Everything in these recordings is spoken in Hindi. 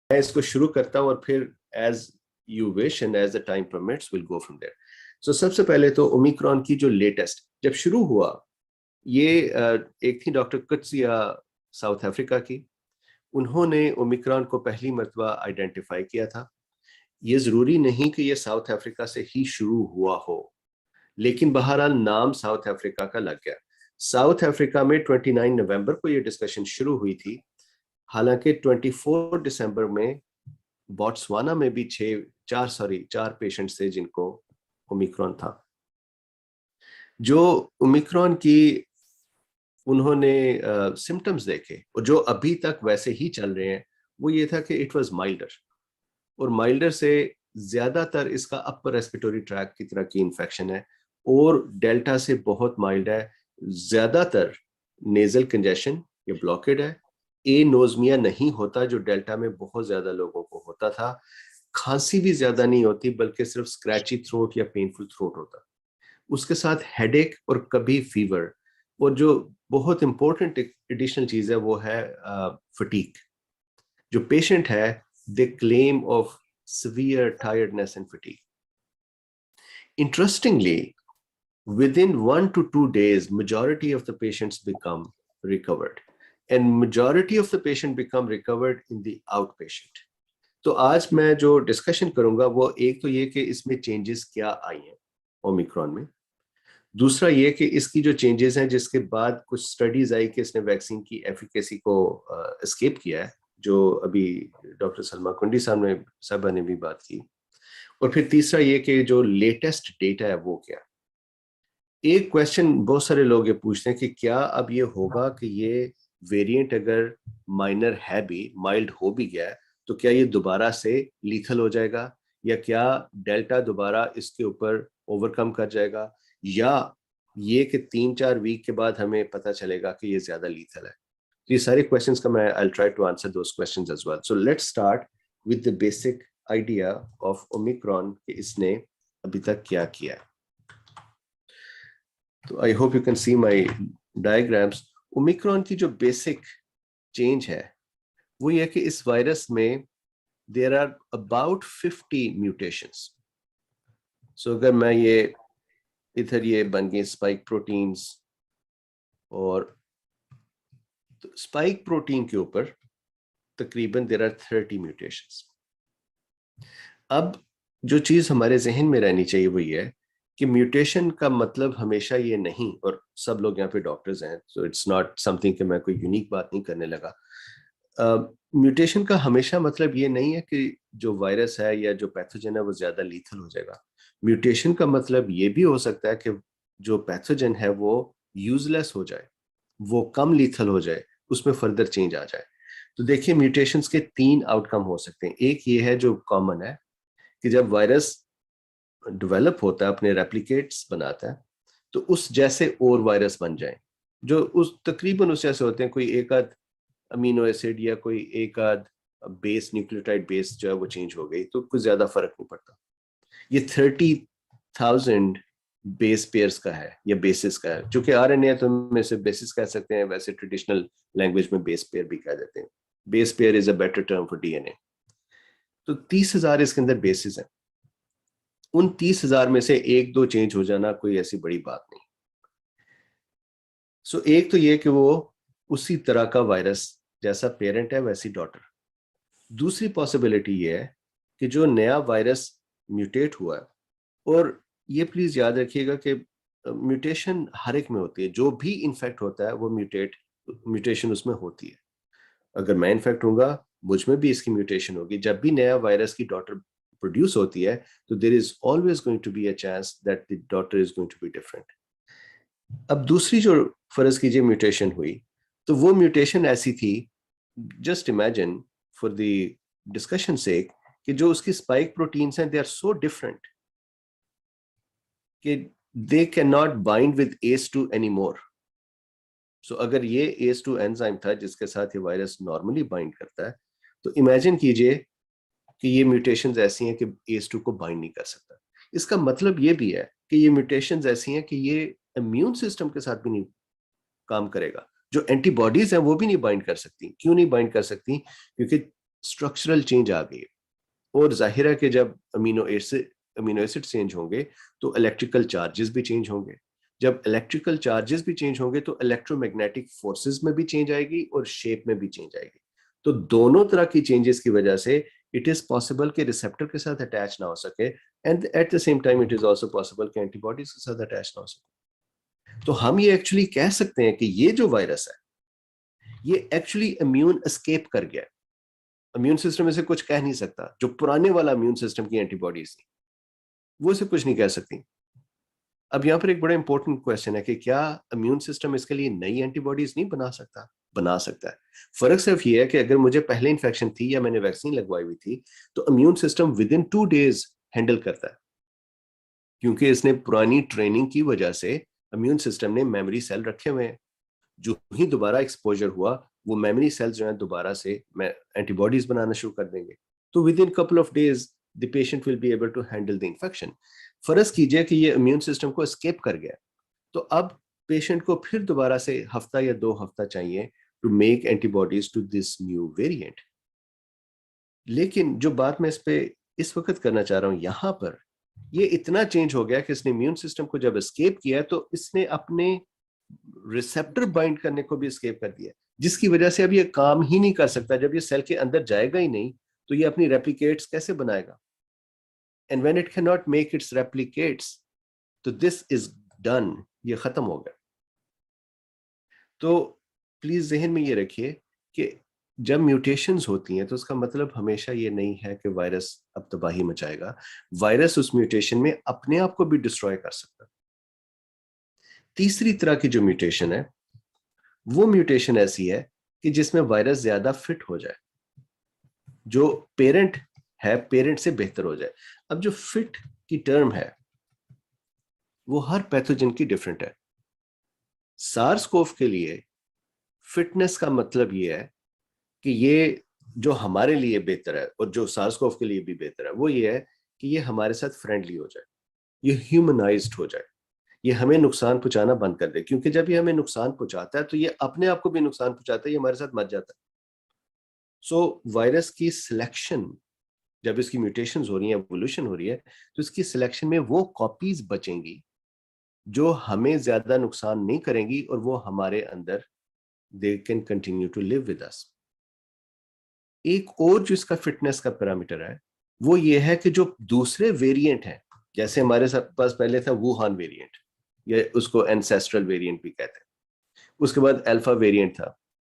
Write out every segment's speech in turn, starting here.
मैं इसको शुरू करता हूँ और फिर as you wish and as the time permits will go from there. So सबसे पहले तो ओमिक्रॉन की जो लेटेस्ट जब शुरू हुआ, ये एक थी डॉक्टर कुत्सिया साउथ अफ्रीका की। उन्होंने ओमिक्रॉन को पहली मर्तबा आइडेंटिफाई किया था। ये जरूरी नहीं कि ये साउथ अफ्रीका से ही शुरू हुआ हो, लेकिन बहरहाल नाम साउथ अफ्रीका का लग गया। साउथ अफ्रीका में 29 नवंबर को ये डिस्कशन शुरू हुई थी। हालांकि 24 दिसंबर में बोट्सवाना में भी चार पेशेंट्स थे जिनको ओमिक्रॉन था। जो ओमिक्रॉन की उन्होंने सिम्टम्स देखे और जो अभी तक वैसे ही चल रहे हैं, वो ये था कि इट वाज माइल्डर, और माइल्डर से ज्यादातर इसका अपर रेस्पिरेटरी ट्रैक की तरह की इंफेक्शन है और डेल्टा से बहुत माइल्ड है। ज्यादातर नेजल कंजेशन या ब्लॉकेड है। एनोजमिया नहीं होता जो डेल्टा में बहुत ज्यादा लोगों को होता था। खांसी भी ज्यादा नहीं होती, बल्कि सिर्फ स्क्रैची थ्रोट या पेनफुल थ्रोट होता। उसके साथ हेडेक और कभी फीवर। और जो बहुत इंपॉर्टेंट एडिशनल चीज है वो है फटीक। जो पेशेंट है they claim of severe tiredness and fatigue. Interestingly, within 1 to 2 days, majority of the patients become recovered, and majority of the patient become recovered in the outpatient. तो आज मैं जो डिस्कशन करूंगा वो एक तो ये कि इसमें चेंजेस क्या आई हैं ओमिक्रॉन में। दूसरा ये कि इसकी जो चेंजेस हैं जिसके बाद कुछ स्टडीज आई कि इसने वैक्सीन की एफिकेसी को एस्केप किया है, जो अभी डॉक्टर सलमा कुंडी साहबा ने भी बात की। और फिर तीसरा ये कि जो लेटेस्ट डेटा है वो क्या। एक क्वेश्चन बहुत सारे लोग ये पूछते हैं कि क्या अब ये होगा कि ये वेरिएंट अगर माइनर है भी, माइल्ड हो भी गया है, तो क्या ये दोबारा से लीथल हो जाएगा, या क्या डेल्टा दोबारा इसके ऊपर ओवरकम कर जाएगा, या ये कि 3-4 वीक के बाद हमें पता चलेगा कि ये ज्यादा लीथल है। तो ये सारे क्वेश्चंस का मैं I try to answer those questions as well. So let's start with the basic idea of Omicron कि इसने अभी तक क्या किया है। तो I hope you can see my diagrams. Omicron की जो बेसिक चेंज है वो ये कि इस वायरस में देयर आर अबाउट 50 म्यूटेशंस। सो अगर मैं इधर ये बन गए स्पाइक प्रोटीन्स, और तो स्पाइक प्रोटीन के ऊपर तकरीबन देयर आर 30 म्यूटेशंस। अब जो चीज हमारे जहन में रहनी चाहिए वो ये है कि म्यूटेशन का मतलब हमेशा ये नहीं, और सब लोग यहाँ पे डॉक्टर्स हैं सो इट्स नॉट समथिंग कि मैं कोई यूनिक बात नहीं करने लगा। म्यूटेशन का हमेशा मतलब ये नहीं है कि जो वायरस है या जो पैथोजन है वो ज्यादा लीथल हो जाएगा। म्यूटेशन का मतलब ये भी हो सकता है कि जो पैथोजन है वो यूजलेस हो जाए, वो कम लीथल हो जाए, उसमें फर्दर चेंज आ जाए। तो देखिए म्यूटेशंस के 3 आउटकम हो सकते हैं। एक ये है जो कॉमन है कि जब वायरस डेवलप होता है, अपने रेप्लिकेट्स बनाता है, तो उस जैसे और वायरस बन जाए जो उस तकरीबन उस जैसे होते हैं। कोई एक आध अमीनो एसिड या कोई एक आध बेस, न्यूक्लियोटाइड बेस जो है वो चेंज हो गई, तो कुछ ज्यादा फर्क नहीं पड़ता। ये 30,000 बेस पेयर्स का है या बेसिस का है। चूंकि आरएनए तो हम इसे बेसिस कह सकते हैं, वैसे ट्रेडिशनल लैंग्वेज में बेस पेयर भी कह देते हैं। Base pair is a better term for DNA. तो 30,000 इसके अंदर बेसिस है। उन 30,000 में से 1-2 चेंज हो जाना कोई ऐसी बड़ी बात नहीं। सो एक तो ये कि वो उसी तरह का वायरस, जैसा पेरेंट है वैसी डॉटर। दूसरी पॉसिबिलिटी ये है कि जो नया वायरस म्यूटेट हुआ है, और ये प्लीज याद रखिएगा कि म्यूटेशन हर एक में होती है, जो भी इन्फेक्ट होता है वो म्यूटेशन उसमें होती है। अगर मैं इन्फेक्ट होऊंगा, मुझ में भी इसकी म्यूटेशन होगी। जब भी नया वायरस की डॉटर प्रोड्यूस होती है, तो there is always going to be a chance that the daughter is going to be different. अब दूसरी जो फर्ज कीजिए म्यूटेशन हुई, तो वो म्यूटेशन ऐसी थी, just imagine for the discussion sake, कि जो उसकी स्पाइक प्रोटीन्स हैं दे आर सो डिफरेंट कि they can not bind with ACE2 anymore. So अगर ये ACE2 एंजाइम था जिसके साथ ये वायरस नॉर्मली बाइंड करता है, तो इमेजिन कीजिए कि ये म्यूटेशंस ऐसी हैं कि ACE2 को बाइंड नहीं कर सकता। इसका मतलब ये भी है कि ये म्यूटेशंस ऐसी हैं कि ये इम्यून सिस्टम के साथ भी नहीं काम करेगा। जो एंटीबॉडीज हैं वो भी नहीं बाइंड कर सकती। क्यों नहीं बाइंड कर सकती? क्योंकि स्ट्रक्चरल चेंज आ गई और जाहिर है कि जब अमीनो एसिड चेंज होंगे तो इलेक्ट्रिकल चार्जेस भी चेंज होंगे। जब इलेक्ट्रिकल चार्जेस भी चेंज होंगे तो इलेक्ट्रोमैग्नेटिक फोर्सेस में भी चेंज आएगी और शेप में भी चेंज आएगी। तो दोनों तरह की चेंजेस की वजह से इट इज पॉसिबल कि रिसेप्टर के साथ अटैच ना हो सके and eight the same time it is also possible कि एंटीबॉडीज के साथ अटैच ना हो सके। तो हम ये एक्चुअली कह सकते हैं कि ये जो वायरस है ये एक्चुअली इम्यून एस्केप कर गया। इम्यून सिस्टम इसे कुछ कह नहीं सकता। जो पुराने वाला इम्यून सिस्टम की एंटीबॉडीज थी वो इसे कुछ नहीं कह सकती। अब यहाँ पर एक बड़ा इंपॉर्टेंट क्वेश्चन है कि क्या इम्यून सिस्टम इसके लिए नई एंटीबॉडीज नहीं बना सकता? बना सकता है। फर्क सिर्फ ये है कि अगर मुझे पहले इन्फेक्शन थी या मैंने वैक्सीन लगवाई हुई थी तो immune system with in 2 days handle करता है, क्योंकि इसने पुरानी ट्रेनिंग की वजह से इम्यून सिस्टम ने मेमोरी सेल रखे हुए हैं। जो ही दोबारा एक्सपोजर हुआ वो मेमोरी सेल्स जो है दोबारा से एंटीबॉडीज बनाना शुरू कर देंगे। तो within couple of days the patient will be able to handle the infection. फर्ज कीजिए कि ये इम्यून सिस्टम को एस्केप कर गया, तो अब पेशेंट को फिर दोबारा से हफ्ता या 2 हफ्ता चाहिए to make antibodies to this new variant. लेकिन जो बात मैं इस वक्त करना चाह रहा हूं यहां पर, ये इतना चेंज हो गया कि इसने इम्यून सिस्टम को जब एस्केप किया तो इसने अपने रिसेप्टर बाइंड करने को भी एस्केप कर दिया, जिसकी वजह से अब ये काम ही नहीं कर सकता। जब ये सेल के अंदर जाएगा ही नहीं तो ये अपनी रेप्लिकेट्स कैसे बनाएगा? And when it can not make it's replicates तो दिस इज डन, ये खत्म हो गया। तो प्लीज जहन में ये रखिए कि जब म्यूटेशंस होती हैं तो उसका मतलब हमेशा ये नहीं है कि वायरस अब तबाही मचाएगा। वायरस उस म्यूटेशन में अपने आप को भी डिस्ट्रॉय कर सकता है। तीसरी तरह की जो म्यूटेशन है वो म्यूटेशन ऐसी है कि जिसमें वायरस ज्यादा फिट हो जाए, जो पेरेंट है पेरेंट से बेहतर हो जाए। अब जो फिट की टर्म है वो हर पैथोजन की डिफरेंट है। सार्स कोव के लिए फिटनेस का मतलब ये है कि ये जो हमारे लिए बेहतर है और जो सार्स कोव के लिए भी बेहतर है वो ये है कि ये हमारे साथ फ्रेंडली हो जाए, ये ह्यूमनाइज्ड हो जाए, ये हमें नुकसान पहुंचाना बंद कर दे। क्योंकि जब ये हमें नुकसान पहुंचाता है तो ये अपने आप को भी नुकसान पहुंचाता है, ये हमारे साथ मर जाता है। सो वायरस की सिलेक्शन, जब इसकी म्यूटेशंस हो रही हैं, एवोल्यूशन हो रही है, तो इसकी सिलेक्शन में वो कॉपीज बचेंगी जो हमें ज्यादा नुकसान नहीं करेंगी और वो हमारे अंदर they can continue to live with us. एक और जो इसका फिटनेस का पैरामीटर है वो ये है कि जो दूसरे वेरिएंट हैं, जैसे हमारे पास पहले था वुहान वेरिएंट, या उसको एंसेस्ट्रल वेरिएंट भी कहते हैं, उसके बाद अल्फा वेरिएंट था,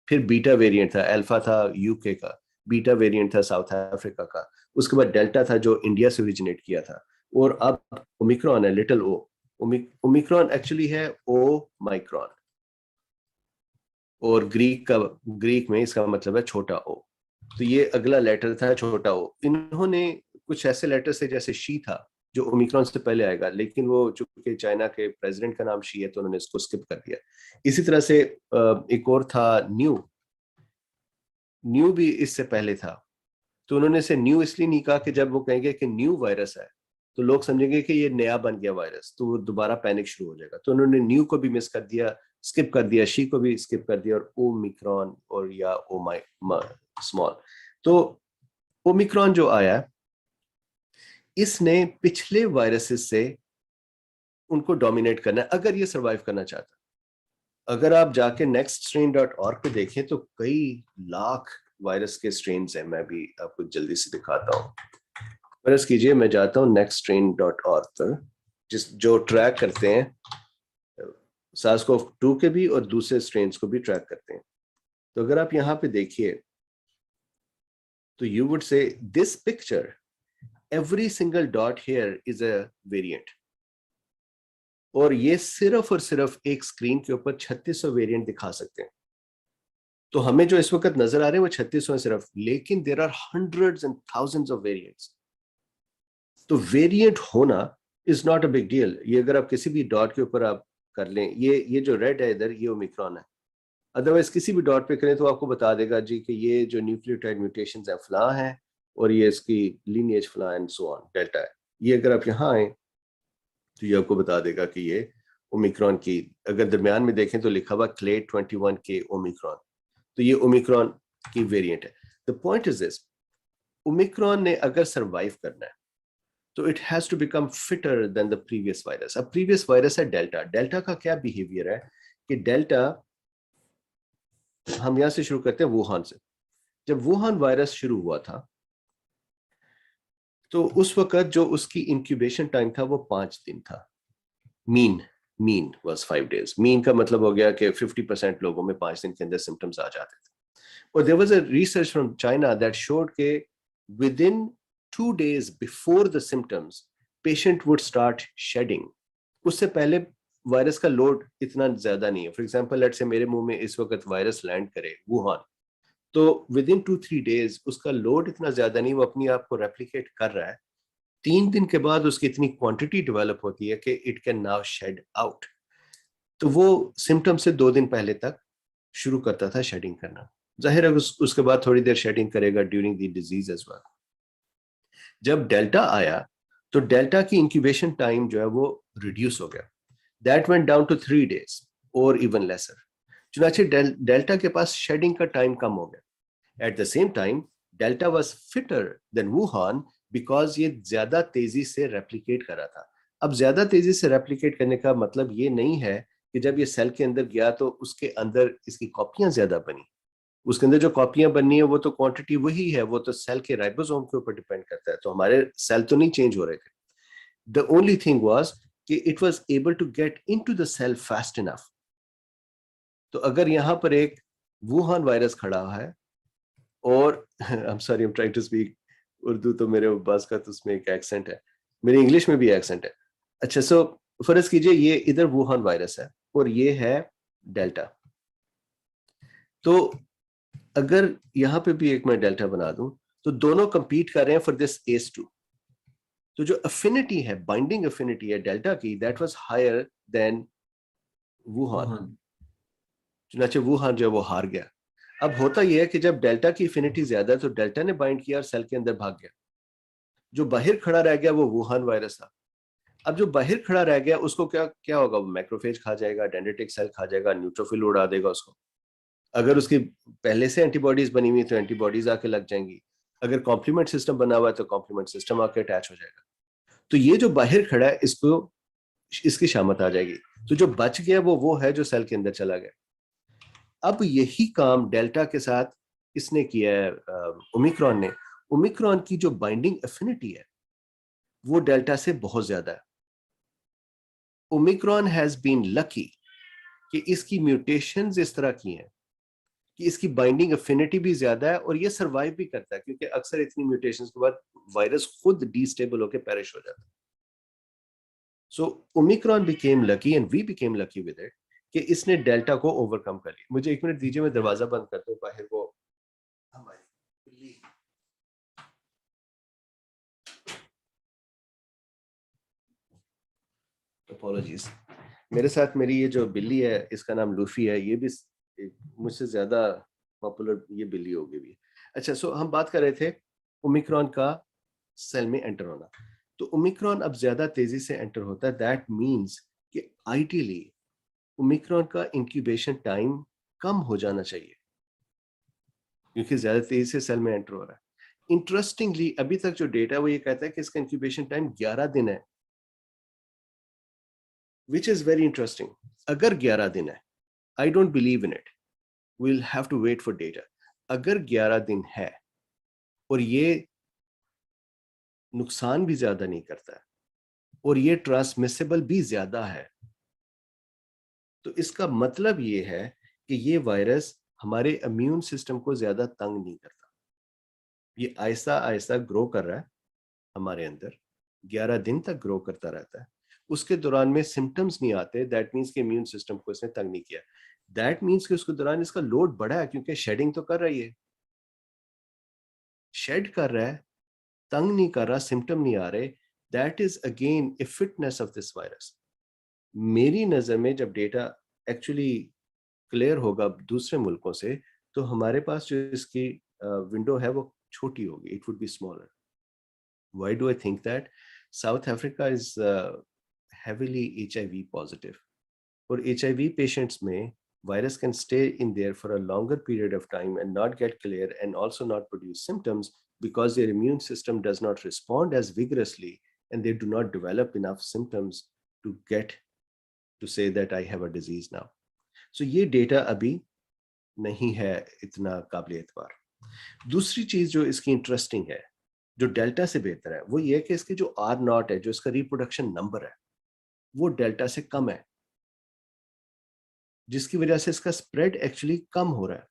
फिर बीटा वेरिएंट था, अल्फा था यूके का, बीटा वेरिएंट था साउथ अफ्रीका का, उसके बाद डेल्टा था जो इंडिया से ओरिजिनेट किया था, और अब ओमिक्रॉन है, लिटिल ओ। ओमिक्रॉन एक्चुअली है ओ माइक्रॉन, और ग्रीक में इसका मतलब है छोटा ओ। तो ये अगला लेटर था छोटा ओ। इन्होंने कुछ ऐसे लेटर थे जैसे शी था जो ओमिक्रॉन से पहले आएगा, लेकिन वो चूंकि चाइना के प्रेसिडेंट का नाम शी है तो उन्होंने इसको स्किप कर दिया। इसी तरह से एक और था न्यू, न्यू भी इससे पहले था, तो उन्होंने इसे न्यू इसलिए नहीं कहा कि जब वो कहेंगे कि न्यू वायरस है तो लोग समझेंगे कि ये नया बन गया वायरस, तो वो दोबारा पैनिक शुरू हो जाएगा। तो उन्होंने न्यू को भी मिस कर दिया, स्किप कर दिया, शी को भी स्किप कर दिया, और ओमिक्रॉन और या स्मॉल। तो ओमिक्रॉन जो आया इसने पिछले वायरसेस से उनको डोमिनेट करना है अगर ये सर्वाइव करना चाहता। अगर आप जाके nextstrain.org पे देखें तो कई लाख वायरस के स्ट्रेन्स हैं। मैं भी आपको जल्दी से दिखाता हूँ। फर्ज कीजिए मैं जाता हूँ nextstrain.org पर, जो ट्रैक करते हैं SARS-CoV-2 के भी और दूसरे स्ट्रेन्स को भी ट्रैक करते हैं। तो अगर आप यहाँ पे देखिए तो you would say this picture every single dot here is a variant, और ये सिर्फ और सिर्फ एक स्क्रीन के ऊपर 3600 वेरिएंट दिखा सकते हैं। तो हमें जो इस वक्त नजर आ रहे हैं वो 3600 है सिर्फ, लेकिन there are hundreds and thousands of variants. तो वेरिएंट होना is not a big deal. ये अगर आप किसी भी डॉट के ऊपर आप कर लें, ये जो रेड है इधर ये ओमिक्रॉन है, अदरवाइज किसी भी डॉट पे करें तो आपको बता देगा जी कि ये जो न्यूक्लियोटाइड म्यूटेशंस है फलां है और ये इसकी लीनिएज फलां एंड सो ऑन डेल्टा है। ये अगर आप यहाँ आए तो ये आपको बता देगा कि ये ओमिक्रॉन की, अगर दरमियान में देखें तो लिखा हुआ क्लेड 21K ओमिक्रॉन, तो ये ओमिक्रॉन की वेरिएंट है। The point is this Omicron ने अगर सरवाइव करना है तो it has to become fitter than the previous virus. अब प्रीवियस वायरस है डेल्टा। डेल्टा का क्या बिहेवियर है कि डेल्टा, हम यहां से शुरू करते हैं वुहान से। जब वुहान वायरस शुरू हुआ था तो उस वक्त जो उसकी इंक्यूबेशन टाइम था वो 5 दिन था। Mean was 5 days। मीन का मतलब हो गया कि 50% लोगों में 5 दिन के अंदर सिम्टम्स आ जाते थे। और there was a research from China that showed के within 2 days before the symptoms patient would start shedding. उससे पहले वायरस का लोड इतना ज्यादा नहीं है। फॉर एग्जाम्पल लेट्स से मेरे मुंह में इस वक्त वायरस लैंड करे वुहान, तो विद इन 2-3 days उसका लोड इतना ज्यादा नहीं, वो अपनी आप को रेप्लिकेट कर रहा है। 3 दिन के बाद उसकी इतनी क्वांटिटी डेवलप होती है कि it can now shed out. तो वो सिम्टम से 2 दिन पहले तक शुरू करता था शेडिंग करना। जाहिर है उसके बाद थोड़ी देर शेडिंग करेगा during the disease as well. जब डेल्टा आया तो डेल्टा की इंक्यूबेशन टाइम जो है वो रिड्यूस हो गया। That went down to 3 days और इवन लेसर। चुनाचे डेल्टा के पास शेडिंग का टाइम कम हो गया। At the same time Delta was fitter than Wuhan because ये ज्यादा तेजी से रेप्लिकेट कर रहा था। अब ज्यादा तेजी से रेप्लिकेट करने का मतलब ये नहीं है कि जब ये सेल के अंदर गया तो उसके अंदर इसकी कॉपियां ज्यादा बनी। उसके अंदर जो कॉपियां बननी है वो तो क्वांटिटी वही है, वो तो सेल के राइबोसोम के ऊपर डिपेंड करता है। तो हमारे सेल तो नहीं चेंज हो रहे थे। द ओनली थिंग वाज कि it was able to get into the cell fast enough. तो अगर यहां पर एक वुहान वायरस खड़ा है और I am sorry I am trying to speak Urdu, तो मेरे बस का तो उसमें एक एक्सेंट है, मेरे इंग्लिश में भी एक्सेंट है। अच्छा, सो फर्ज कीजिए ये इधर वुहान वायरस है और ये है डेल्टा। तो अगर यहां पे भी एक मैं डेल्टा बना दूं तो दोनों कंपीट कर रहे हैं फॉर दिस एस2। तो जो अफिनिटी है, बाइंडिंग अफिनिटी है डेल्टा की, that was higher than Wuhan. चुनाचे वुहान जो है वो हार गया। अब होता यह है कि जब डेल्टा की अफिनिटी ज्यादा है तो डेल्टा ने बाइंड किया और सेल के अंदर भाग गया। जो बाहर खड़ा रह गया वो वुहान वायरस था। अब जो बाहर खड़ा रह गया उसको क्या क्या होगा, वो मैक्रोफेज खा जाएगा, डेंड्रिटिक सेल खा जाएगा, न्यूट्रोफिल उड़ा देगा उसको। अगर उसकी पहले से एंटीबॉडीज बनी हुई तो एंटीबॉडीज आके लग जाएंगी। अगर कॉम्प्लीमेंट सिस्टम बना हुआ है तो कॉम्प्लीमेंट सिस्टम आके अटैच हो जाएगा। तो ये जो बाहर खड़ा है इसको इसकी शामत आ जाएगी। तो जो बच गया वो है जो सेल के अंदर चला गया। अब यही काम डेल्टा के साथ इसने किया है ओमिक्रॉन ने। ओमिक्रॉन की जो बाइंडिंग एफिनिटी है वो डेल्टा से बहुत ज्यादा है। ओमिक्रॉन हैज बीन लकी कि इसकी म्यूटेशंस इस तरह की हैं कि इसकी बाइंडिंग एफिनिटी भी ज्यादा है और ये सरवाइव भी करता है, क्योंकि अक्सर इतनी म्यूटेशंस के बाद वायरस खुद डिस्टेबल होकर पेरिश हो जाता है। So Omicron became lucky and we became lucky with it कि इसने डेल्टा को ओवरकम कर लिया। मुझे 1 मिनट दीजिए, मैं दरवाजा बंद करता हूँ, बाहर वो हमारी बिल्ली। अपॉलॉजीज। मेरे साथ मेरी ये जो बिल्ली है इसका नाम लूफी है, ये भी मुझसे ज्यादा पॉपुलर ये बिल्ली हो गई भी। अच्छा, सो हम बात कर रहे थे ओमिक्रॉन का सेल में एंटर होना। तो ओमिक्रॉन अब ज्यादा तेजी से एंटर होता है। दैट मींस कि आइडियली ओमिक्रॉन का इंक्यूबेशन टाइम कम हो जाना चाहिए क्योंकि ज्यादा तेजी से सेल में एंटर हो रहा है। इंटरेस्टिंगली अभी तक जो डेटा है वो ये कहता है कि इसका इंक्यूबेशन टाइम 11 दिन है, विच इज वेरी इंटरेस्टिंग। अगर 11 दिन है, I don't believe in it, we'll have to wait for data। अगर 11 दिन है और ये नुकसान भी ज्यादा नहीं करता है और ये ट्रांसमिसेबल भी ज्यादा है, तो इसका मतलब ये है कि ये वायरस हमारे इम्यून सिस्टम को ज्यादा तंग नहीं करता। ये आहिस्ता आहिस्ता ग्रो कर रहा है हमारे अंदर, 11 दिन तक ग्रो करता रहता है। उसके दौरान में सिम्टम्स नहीं आते, दैट मीन्स कि इम्यून सिस्टम को इसने तंग नहीं किया। दैट मीन्स कि उसके दौरान इसका लोड बढ़ा है क्योंकि शेडिंग तो कर रही है, शेड कर रहा है, तंग नहीं कर रहा, सिम्टम नहीं आ रहे। That is again A fitness of this virus. मेरी नजर में जब डेटा एक्चुअली क्लियर होगा दूसरे मुल्कों से तो हमारे पास जो इसकी विंडो है वो छोटी होगी, it would be smaller. Why do I think that? South Africa is heavily HIV positive, और HIV patients में virus can stay in there for a longer period of time and not get clear and also not produce symptoms because their immune system does not respond as vigorously and they do not develop enough symptoms to get to say that I have a disease now. So ये data अभी नहीं है इतना काबिल एतबार. दूसरी चीज जो इसकी इंटरेस्टिंग है, जो डेल्टा से बेहतर है, वो ये कि इसके जो R0 है, जो इसका रिप्रोडक्शन नंबर है, वो डेल्टा से कम है, जिसकी वजह से इसका स्प्रेड एक्चुअली कम हो रहा है.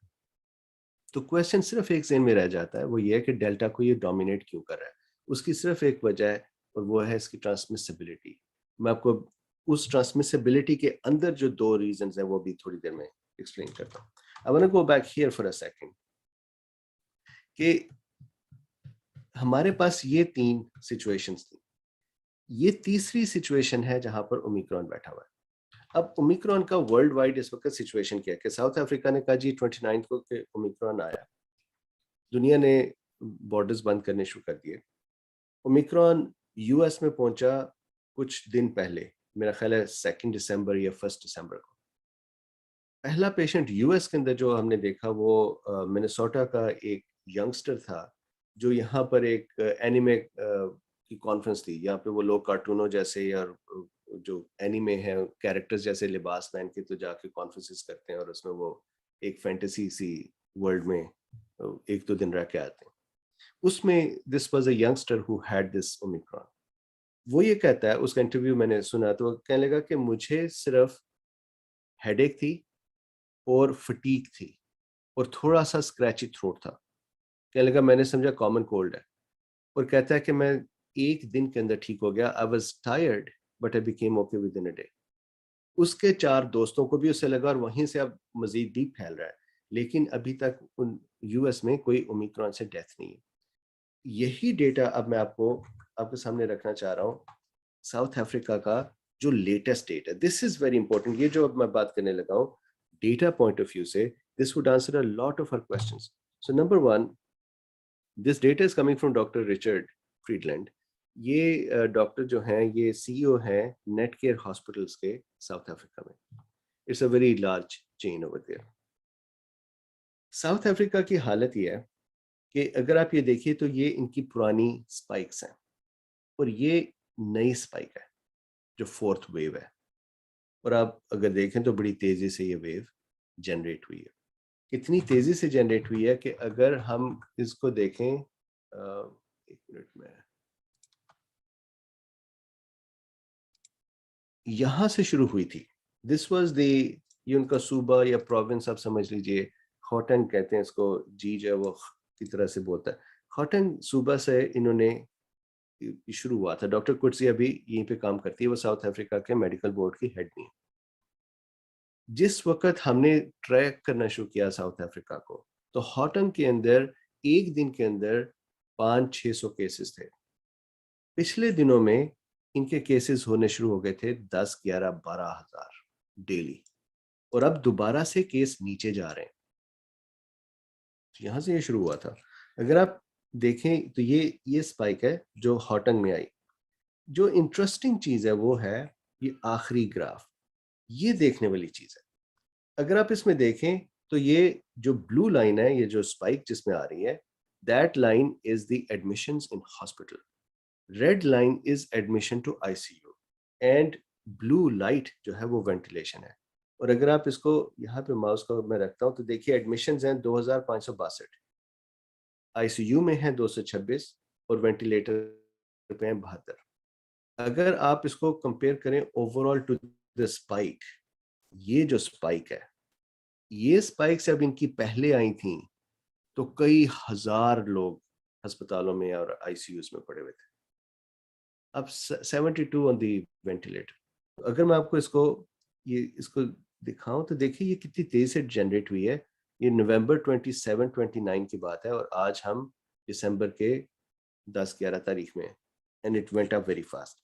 तो क्वेश्चन सिर्फ एक ज़हन में रह जाता है, वो ये है कि डेल्टा को ये डोमिनेट क्यों कर रहा है. उसकी सिर्फ एक वजह है और वो है इसकी ट्रांसमिसिबिलिटी. मैं आपको उस ट्रांसमिसिबिलिटी के अंदर जो दो रीजंस हैं वो भी थोड़ी देर में एक्सप्लेन करता हूँ. I want to go back here for a second कि हमारे पास ये 3 सिचुएशंस थी. ये तीसरी सिचुएशन है जहां पर ओमिक्रॉन बैठा हुआ है. अब ओमिक्रॉन का वर्ल्ड वाइड इस वक्त सिचुएशन क्या है कि साउथ अफ्रीका ने कहा जी 29 को कि ओमिक्रॉन आया, दुनिया ने बॉर्डर्स बंद करने शुरू कर दिए. ओमिक्रॉन यूएस में पहुंचा कुछ दिन पहले, मेरा ख्याल है 2 दिसंबर या 1 दिसंबर को. पहला पेशेंट यूएस के अंदर जो हमने देखा वो मिनेसोटा का एक यंगस्टर था जो यहाँ पर एक एनिमे की कॉन्फ्रेंस थी. यहाँ पे वो लोग कार्टूनों जैसे और जो एनिमे है कैरेक्टर्स जैसे लिबास पहन के तो जाके कॉन्फ्रेंसेस करते हैं और उसमें वो एक फैंटेसी सी वर्ल्ड में 1-2 दिन रह के आते हैं. उसमें this was a youngster who had this Omicron. वो ये कहता है, उसका इंटरव्यू मैंने सुना तो कहने लगा कि मुझे सिर्फ हेडेक थी और फटीग थी और थोड़ा सा स्क्रैची थ्रोट था. कहने लगा मैंने समझा कॉमन कोल्ड है. और कहता है कि मैं 1 दिन के अंदर ठीक हो गया. I was tired but I became okay with in a day. उसके 4 दोस्तों को भी उससे लगा और वहीं से अब मजीद डीप फैल रहा है. लेकिन अभी तक उन यूएस में कोई ओमिक्रॉन से डेथ नहीं है. यही डेटा अब मैं आपके सामने रखना चाह रहा हूँ. साउथ अफ्रीका का जो latest data, this is very important. ये जो अब मैं बात करने लगा हूँ डेटा पॉइंट ऑफ व्यू से, this would answer a lot of our questions. So number 1, this data is coming from doctor Richard Friedland. ये डॉक्टर जो हैं ये सीईओ हैं नेट केयर हॉस्पिटल्स के साउथ अफ्रीका में. It's a very large chain over there. South Africa की हालत ये है कि अगर आप ये देखिए तो ये इनकी पुरानी स्पाइक्स हैं और ये नई स्पाइक है जो 4th वेव है. और आप अगर देखें तो बड़ी तेजी से ये वेव जनरेट हुई है. इतनी तेजी से जनरेट हुई है कि अगर हम इसको देखें, एक मिनट में, यहां से शुरू हुई थी. दिस वाज द, ये उनका सूबा या प्रोविंस आप समझ लीजिए, खौटन कहते हैं इसको, जी जो वो की तरह से बोलता है. खौटन सूबा से इन्होंने शुरू हुआ था. डॉक्टर कुर्सी अभी यहीं पे काम करती है, वो साउथ अफ्रीका के मेडिकल बोर्ड की हेड नहीं है. जिस वक्त हमने ट्रैक करना शुरू किया साउथ अफ्रीका को, तो हॉटन के अंदर एक दिन के अंदर 500-600 केसेस थे. पिछले दिनों में इनके केसेस होने शुरू हो गए थे 10-11-12 हजार डेली. और अब दोबारा से केस नीचे जा रहे हैं. यहां से ये शुरू हुआ था. अगर आप देखें तो ये स्पाइक है जो हॉटन में आई. जो इंटरेस्टिंग चीज है वो है ये आखिरी ग्राफ. ये देखने वाली चीज है. अगर आप इसमें देखें तो ये जो ब्लू लाइन है, ये जो स्पाइक जिसमें आ रही है, that line is the admissions in hospital. Red line is admission to ICU and blue light जो है वो वेंटिलेशन है. और अगर आप इसको यहाँ पे माउस को मैं रखता हूँ तो देखिए एडमिशंस हैं 2562, आईसीयू में है 226 और वेंटिलेटर पे हैं 72. अगर आप इसको कंपेयर करें ओवरऑल टू द स्पाइक, ये जो स्पाइक है, ये स्पाइक जब इनकी पहले आई थी तो कई हजार लोग अस्पतालों में और आईसीयूज में पड़े हुए थे. अब 72 ऑन दी वेंटिलेटर. अगर मैं आपको इसको दिखाऊं तो देखिए ये कितनी तेजी से जनरेट हुई है. ये नवंबर 27-29 की बात है और आज हम दिसंबर के 10-11 तारीख में, and it went up very fast.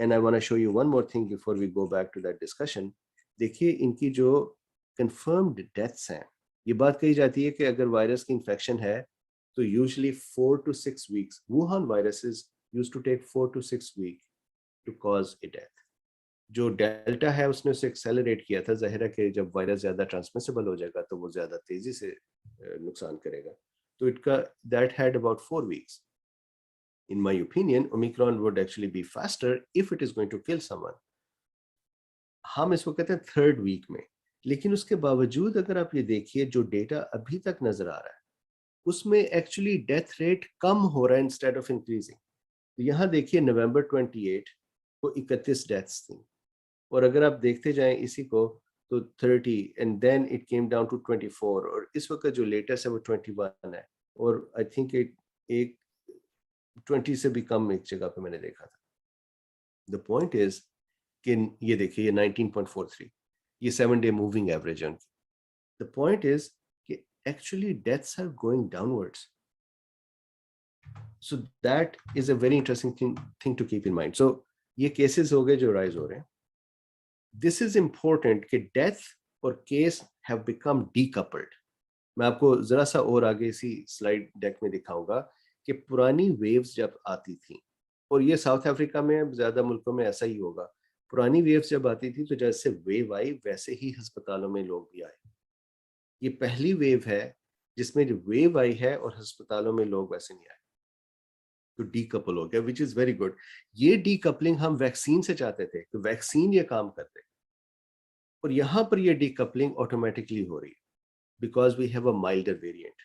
And I want to show you one more thing before we go back to that discussion. देखिए इनकी जो कंफर्म्ड डेथ्स हैं, ये बात कही जाती है कि अगर वायरस की इन्फेक्शन है तो usually 4 to 6 weeks, Wuhan viruses used to take 4 to 6 week to cause a death. जो डेल्टा है उसने उसे एक्सेलरेट किया था. जाहिर है कि जब वायरस ज्यादा ट्रांसमिसिबल हो जाएगा तो वो ज्यादा तेजी से नुकसान करेगा. तो इनका that had about 4 weeks. In my opinion, Omicron would actually be faster if it is going to kill someone. हम इसको कहते हैं 3rd वीक में, लेकिन उसके बावजूद अगर आप ये देखिए जो डेटा अभी तक नजर आ रहा है उसमें एक्चुअली डेथ रेट कम हो रहा है इंस्टेड ऑफ इंक्रीजिंग। तो यहाँ देखिए नवंबर 28 को 31 डेथ्स थी, और अगर आप देखते जाएं इसी को तो 30 and then it came down to 24, और इस वक्त जो लेटेस्ट है वो 21 है, और आई थिंक एक 20 से भी कम एक जगह पे मैंने देखा था। द पॉइंट इज कि ये देखिए ये 19.43, ये 7-day मूविंग एवरेज है उनकी। द पॉइंट इज कि actually deaths are going downwards, so that is a very interesting thing to keep in mind. So ये केसेस हो गए जो राइज हो रहे हैं। दिस इज इंपॉर्टेंट कि डेथ और केस हैव बिकम डीकपल्ड। मैं आपको जरा सा और आगे इसी स्लाइड डेक में दिखाऊंगा कि पुरानी वेव्स जब आती थी, और ये साउथ अफ्रीका में ज्यादा मुल्कों में ऐसा ही होगा, पुरानी वेव्स जब आती थी तो जैसे वेव आई वैसे ही अस्पतालों में लोग भी आए। ये पहली वेव है जिसमें जो वेव आई है और अस्पतालों में लोग वैसे नहीं आए, तो डीकपल हो गया, विच इज वेरी गुड। ये डीकपलिंग हम वैक्सीन से चाहते थे कि वैक्सीन ये काम करते, और यहां पर ये डीकपलिंग ऑटोमेटिकली हो रही है because we have a milder variant.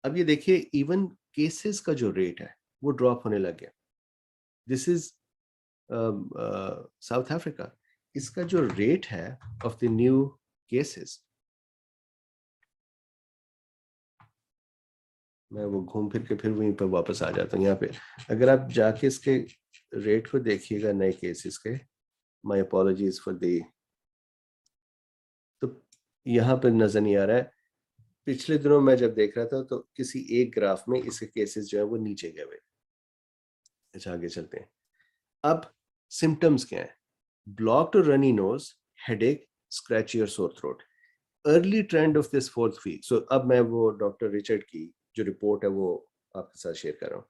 अब ये देखिए इवन केसेस का जो रेट है वो ड्रॉप होने लग गया। दिस इज साउथ अफ्रीका, इसका जो रेट है ऑफ द न्यू केसेस, मैं वो घूम फिर के फिर वहीं पर वापस आ जाता हूँ। यहाँ पे अगर आप जाके इसके रेट को देखिएगा नए केसेस के, माय अपॉलॉजीज फॉर द, तो यहाँ पर नजर नहीं आ रहा है। पिछले दिनों मैं जब देख रहा था तो किसी एक ग्राफ में इसके केसेस जो है वो नीचे गए हुए। अच्छा आगे चलते हैं। अब सिम्टम्स क्या है? ब्लॉक्ड और रनी नोज, हेडेक, स्क्रैची और sore throat, early trend of this 4th week. So अब मैं वो डॉक्टर रिचर्ड की जो रिपोर्ट है वो आपके साथ शेयर कर रहा हूँ।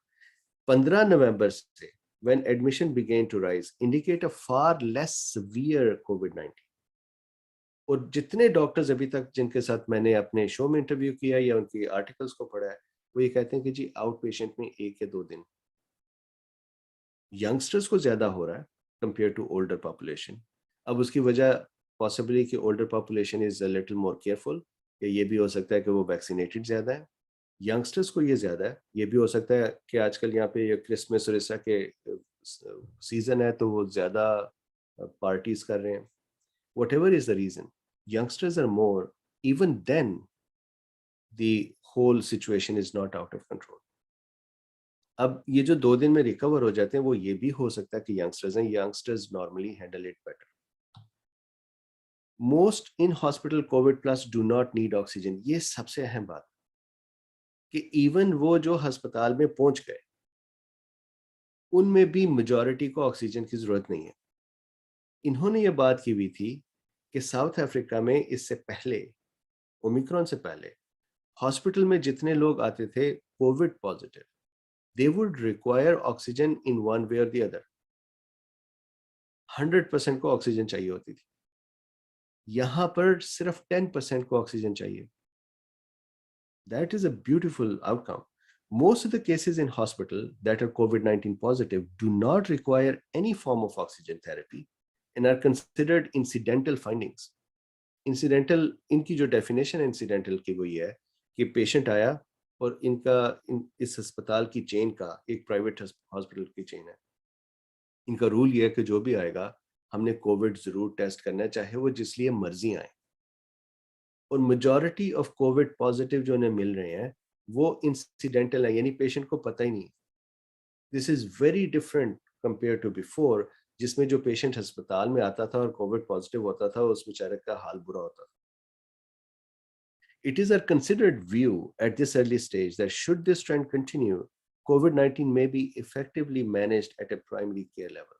15 नवंबर से when admission began to rise indicate a far less severe COVID-19। और जितने डॉक्टर्स अभी तक जिनके साथ मैंने अपने शो में इंटरव्यू किया या उनकी आर्टिकल्स को पढ़ा है, वो ये कहते हैं कि जी आउट पेशेंट में 1 या 2 दिन। यंगस्टर्स को ज्यादा हो रहा है कंपेयर टू ओल्डर पॉपुलेशन। अब उसकी वजह पॉसिबली कि older population is a little more careful, या ये भी हो सकता है कि वो वैक्सीनेटेड ज्यादा है। यंगस्टर्स को ये ज्यादा है, ये भी हो सकता है कि आजकल यहाँ पे ये क्रिसमस और इस तरह के सीजन है तो वो ज्यादा पार्टीज कर रहे हैं। whatever is the reason, youngsters are more, even then the whole situation is not out of control। अब ये जो 2 दिन में रिकवर हो जाते हैं वो ये भी हो सकता है कि यंगस्टर्स हैं, youngsters normally handle it better. Most in hospital Covid plus do not need oxygen, ये सबसे अहम बात कि इवन वो जो अस्पताल में पहुंच गए उनमें भी मेजॉरिटी को ऑक्सीजन की जरूरत नहीं है। इन्होंने ये बात की हुई थी कि साउथ अफ्रीका में इससे पहले, ओमिक्रॉन से पहले, हॉस्पिटल में जितने लोग आते थे Covid positive, they would require oxygen in one way or the other। 100% को ऑक्सीजन चाहिए होती थी, यहां पर सिर्फ 10% को ऑक्सीजन चाहिए। That is a beautiful outcome। Most of the cases in hospital that are COVID-19 positive do not require any form of oxygen therapy and are considered incidental findings। Incidental, इनकी जो डेफिनेशन है incidental की वो ये है कि पेशेंट आया और इस अस्पताल की चेन का, एक प्राइवेट हॉस्पिटल की चेन है, इनका रूल ये है कि जो भी आएगा हमने कोविड जरूर टेस्ट करना है चाहे वो जिस लिए मर्जी आए। और मेजॉरिटी ऑफ कोविड पॉजिटिव जो उन्हें मिल रहे हैं वो इंसिडेंटल है, यानी पेशेंट को पता ही नहीं। This is very different compare to before, जिसमें जो पेशेंट अस्पताल में आता था और कोविड पॉजिटिव होता था उस बेचारे का हाल बुरा होता था। It is a considered view at this early stage that should this trend continue, COVID-19 may be effectively managed at a primary care level।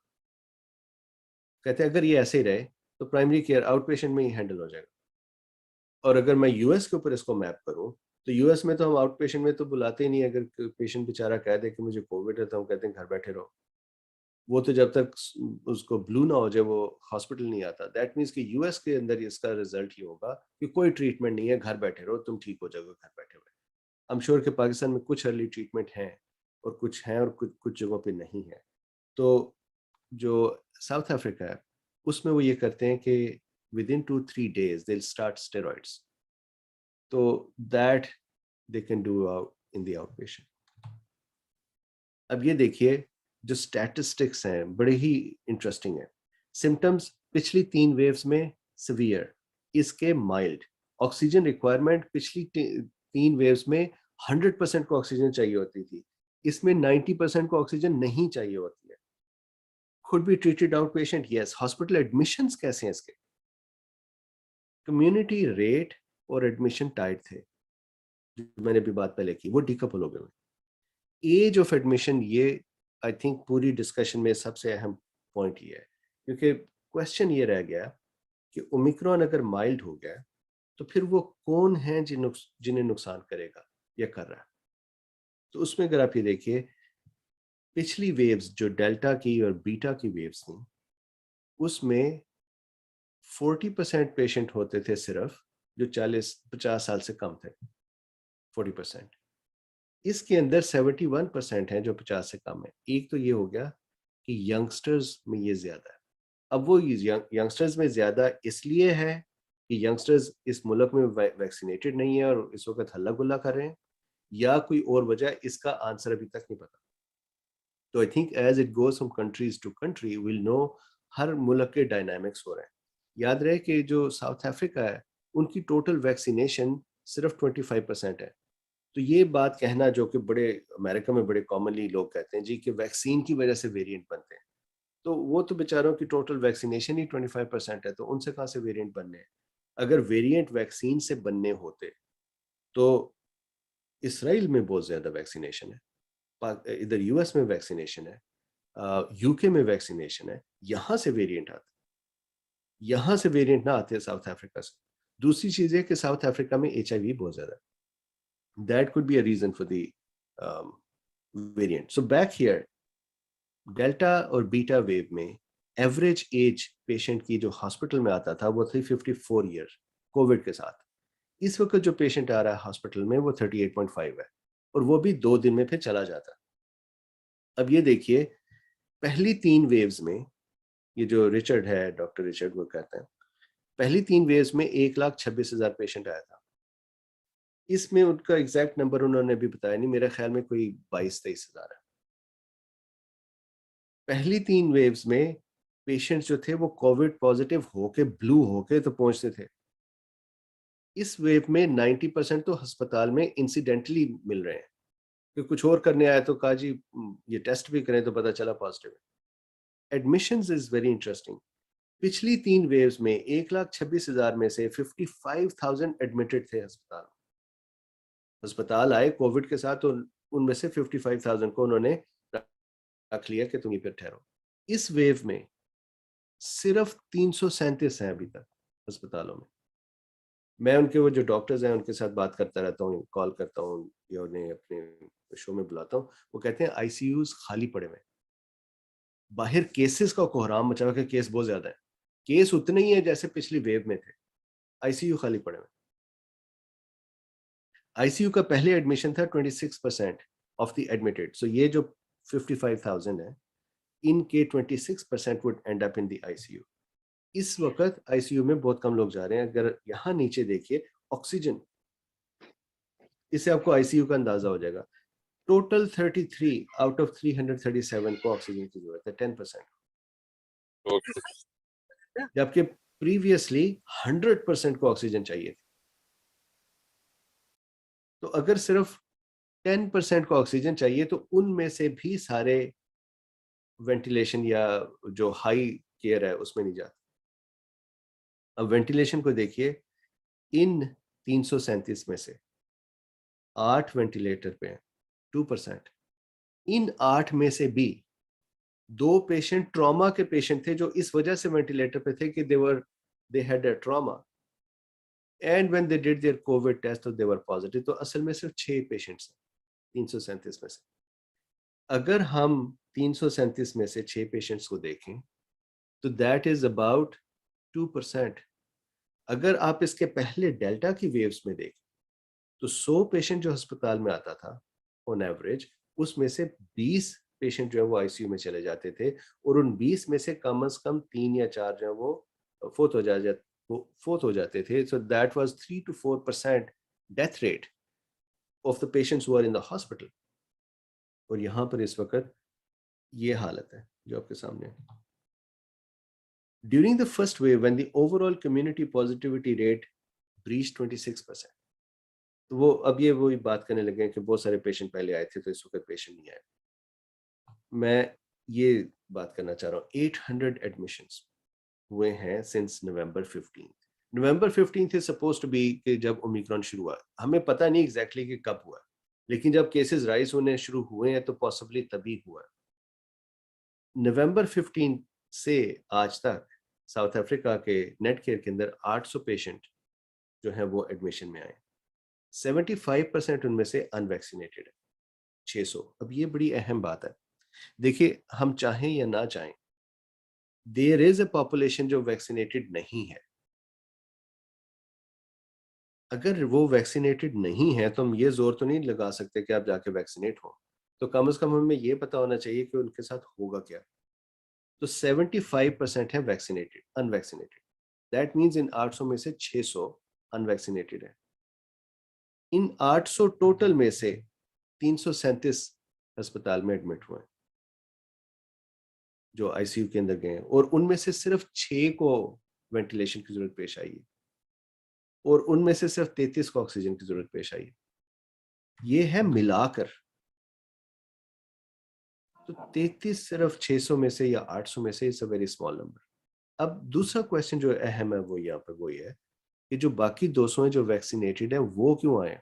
कहते हैं अगर ये ऐसे ही रहे तो प्राइमरी केयर आउट पेशेंट में ही हैंडल हो जाएगा। और अगर मैं यूएस के ऊपर इसको मैप करूं तो यूएस में तो हम आउट पेशेंट में तो बुलाते ही नहीं। अगर पेशेंट बेचारा कह दे कि मुझे कोविड है तो हम कहते हैं घर बैठे रहो। वो तो जब तक उसको ब्लू ना हो जाए वो हॉस्पिटल नहीं आता। दैट मीन्स कि यूएस के अंदर इसका रिजल्ट ये होगा कि कोई ट्रीटमेंट नहीं है, घर बैठे रहो, तुम ठीक हो जाओगे घर बैठे हुए। आई एम श्योर कि पाकिस्तान में कुछ अर्ली ट्रीटमेंट हैं और कुछ हैं और कुछ जगहों पे नहीं है। तो जो साउथ अफ्रीका है उसमें वो ये करते हैं कि within 2-3 days they start steroids, तो that they can do in the outpatient. अब ये देखिए जो स्टैटिस्टिक्स हैं बड़े ही इंटरेस्टिंग है। सिम्टम्स पिछली 3 वेव्स में सिवियर, इसके माइल्ड। ऑक्सीजन रिक्वायरमेंट पिछली 3 वेव्स में 100% को ऑक्सीजन चाहिए होती थी, इसमें 90% को ऑक्सीजन नहीं चाहिए होती है। could be treated outpatient, yes। Hospital admissions कैसे हैं इसके? कम्युनिटी रेट और एडमिशन टाइट थे, जो मैंने भी बात पहले की, वो डिकपल हो गए। एज ऑफ एडमिशन, ये आई थिंक पूरी डिस्कशन में सबसे अहम पॉइंट ये है, क्योंकि क्वेश्चन ये रह गया कि ओमिक्रॉन अगर माइल्ड हो गया तो फिर वो कौन है जिन्हें नुकसान करेगा या कर रहा है। तो उसमें अगर आप ये देखिए पिछली वेव्स जो डेल्टा की और बीटा की वेव्स थी उसमें 40% पेशेंट होते थे सिर्फ जो 40-50 साल से कम थे, 40%। इसके अंदर 71% है जो 50 से कम है। एक तो ये हो गया कि यंगस्टर्स में ये ज्यादा है। अब वो यंगस्टर्स में ज्यादा इसलिए है कि यंगस्टर्स इस मुल्क में वैक्सीनेटेड नहीं है और इस वक्त हल्ला गुल्ला कर रहे हैं, या कोई और वजह, इसका आंसर अभी तक नहीं पता। तो I think as it goes from countries to country will know हर मुल्क के डायनामिक्स हो रहे हैं। याद रहे कि जो साउथ अफ्रीका है उनकी टोटल वैक्सीनेशन सिर्फ 25% है। तो ये बात कहना जो कि बड़े अमेरिका में बड़े कॉमनली लोग कहते हैं जी कि वैक्सीन की वजह से वेरिएंट बनते हैं, तो वो तो बेचारों की टोटल वैक्सीनेशन ही 25% है, तो उनसे कहाँ से वेरिएंट बनने हैं? अगर वेरिएंट वैक्सीन से बनने होते तो इसराइल में बहुत ज्यादा वैक्सीनेशन है, इधर यूएस में वैक्सीनेशन है, यूके में वैक्सीनेशन है, यहां से वेरिएंट आते, यहां से वेरिएंट ना आते साउथ अफ्रीका से। दूसरी चीज है कि साउथ अफ्रीका में HIV बहुत ज्यादा है, that could be a reason for the variant. So back here Delta और बीटा वेव में एवरेज एज पेशेंट की जो हॉस्पिटल में आता था वो थी 54 ईयर कोविड के साथ। इस वक्त जो पेशेंट आ रहा है हॉस्पिटल में वो 38.5 है, और वो भी 2 दिन में फिर चला जाता। अब ये देखिए पहली 3 वेव्स में, ये जो रिचर्ड है, डॉक्टर रिचर्ड वो कहते हैं पहली 3 वेव्स में 1,26,000 पेशेंट आया था। इसमें उनका एग्जैक्ट नंबर उन्होंने अभी बताया नहीं, मेरे ख्याल में कोई 22-23 हजार है। पहली 3 वेव्स में पेशेंट जो थे वो कोविड पॉजिटिव होके ब्लू होके तो पहुंचते थे। इस वेव में 90% तो अस्पताल में इंसिडेंटली मिल रहे हैं कि कुछ और करने आया तो कहा जी ये टेस्ट भी करें तो पता चला पॉजिटिव है। Admissions is very interesting. पिछली 3 वेव्स में 1,26,000 में से 55,000 एडमिटेड थे अस्पताल। अस्पताल आए कोविड के साथ तो उनमें से 55,000 को उन्होंने रख लिया कि तुम ये फिर ठहरो। इस वेव में सिर्फ 337 हैं अभी तक अस्पतालों में। मैं उनके वो जो डॉक्टर्स हैं उनके साथ बात करता रहता हूँ, कॉल करता हूँ या उन्हें अपने शो में बुलाता हूँ, वो कहते हैं आईसीयूज खाली पड़े हुए, बाहर केसेस का कोहराम मचा हुआ कि केस बहुत ज्यादा है। केस उतने ही है जैसे पिछली वेव में थे, आईसीयू खाली पड़े हुए। आईसीयू का पहले एडमिशन था 26% ऑफ द एडमिटेड, सो ये जो 55,000 है इनके 26% would and up in the ICU. इस वक्त आईसीयू में बहुत कम लोग जा रहे हैं। अगर यहाँ नीचे देखिए ऑक्सीजन, इससे आपको आईसीयू का अंदाजा हो जाएगा। टोटल 33 आउट ऑफ 337 को ऑक्सीजन की जरूरत है, 10%। जबकि प्रीवियसली 100% को ऑक्सीजन चाहिए थी। तो अगर सिर्फ 10% को ऑक्सीजन चाहिए तो उनमें से भी सारे वेंटिलेशन या जो हाई केयर है उसमें नहीं जाते। अब वेंटिलेशन को देखिए, इन 337 में से 8 वेंटिलेटर पे हैं, 2%। इन 8 में से भी 2 पेशेंट ट्रॉमा के पेशेंट थे जो इस वजह से वेंटिलेटर पे थे कि they had a trauma and when they did their covid test तो दे वर पॉजिटिव। तो असल में सिर्फ 6 पेशेंट्स हैं 337 में से। अगर हम 337 में से 6 पेशेंट्स को देखें तो दैट इज अबाउट 2%। अगर आप इसके पहले डेल्टा की वेव्स में देखें तो 100 पेशेंट जो अस्पताल में आता था ऑन एवरेज, उसमें से 20 पेशेंट जो है वो आईसीयू में चले जाते थे, और उन 20 में से कम कम 3 या 4 जो है वो फोर्थ हो जाते थे। So that was 3 to 4% death rate of the patients who are in the hospital. और यहाँ पर इस वक्त ये हालत है जो आपके सामने है। During the first wave, when the overall community positivity rate breached 26%, तो वो अब ये वही बात करने लगे हैं कि बहुत सारे पेशेंट पहले आए थे तो इस वक्त पेशेंट नहीं आए। मैं ये बात करना चाह रहा हूँ, 800 एडमिशंस हुए हैं since November 15। November 15 is suppose to be कि जब ओमिक्रॉन शुरू हुआ, हमें पता नहीं एग्जैक्टली कि कब हुआ, लेकिन जब केसेस राइज होने शुरू हुए हैं तो पॉसिबली तभी हुआ। नवंबर 15 से आज तक साउथ अफ्रीका के नेट केयर के अंदर 800 पेशेंट जो है वो एडमिशन में आए। 75% उनमें से अनवैक्सीनेटेड है, 600। अब ये बड़ी अहम बात है। देखिए, हम चाहें या ना चाहें, देयर इज अ पॉपुलेशन जो वैक्सीनेटेड नहीं है। अगर वो वैक्सीनेटेड नहीं है तो हम ये जोर तो नहीं लगा सकते कि आप जाके वैक्सीनेट हो, तो कम से कम हमें ये पता होना चाहिए कि उनके साथ होगा क्या। तो 75% है vaccinated, unvaccinated. That means in 800 में से 600 अनवैक्सीनेटेड है। इन 800 टोटल में से 337 अस्पताल में एडमिट हुए, जो आईसीयू के अंदर गए हैं, और उनमें से सिर्फ 6 को वेंटिलेशन की जरूरत पेश आई है, और उनमें से सिर्फ 33 को ऑक्सीजन की जरूरत पेश आई है। ये है मिलाकर। तो 33 सिर्फ 600 में से या 800 में से, it's a very small number. अब दूसरा क्वेश्चन जो अहम है वो यहाँ पर वही है कि जो बाकी 200 हैं जो वैक्सीनेटेड है वो क्यों आए?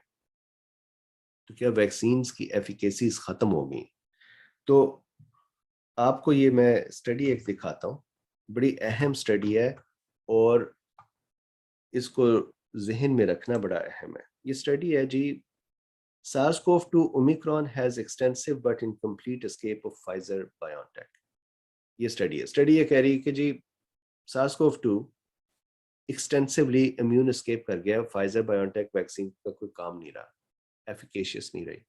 तो क्या वैक्सीन की एफिकेसीज खत्म हो गई? तो आपको ये मैं स्टडी एक दिखाता हूँ, बड़ी अहम स्टडी है और इसको जहन में रखना बड़ा अहम है। ये स्टडी है जी, SARS-CoV-2 Omicron has extensive but incomplete escape of Pfizer BioNTech। ये स्टडी ये कह रही है कि जी SARS-CoV-2 एक्सटेंसिवली इम्यून एस्केप कर गया, फाइजर बायोटेक वैक्सीन का कोई काम नहीं रहा, एफिकेशियस नहीं रही।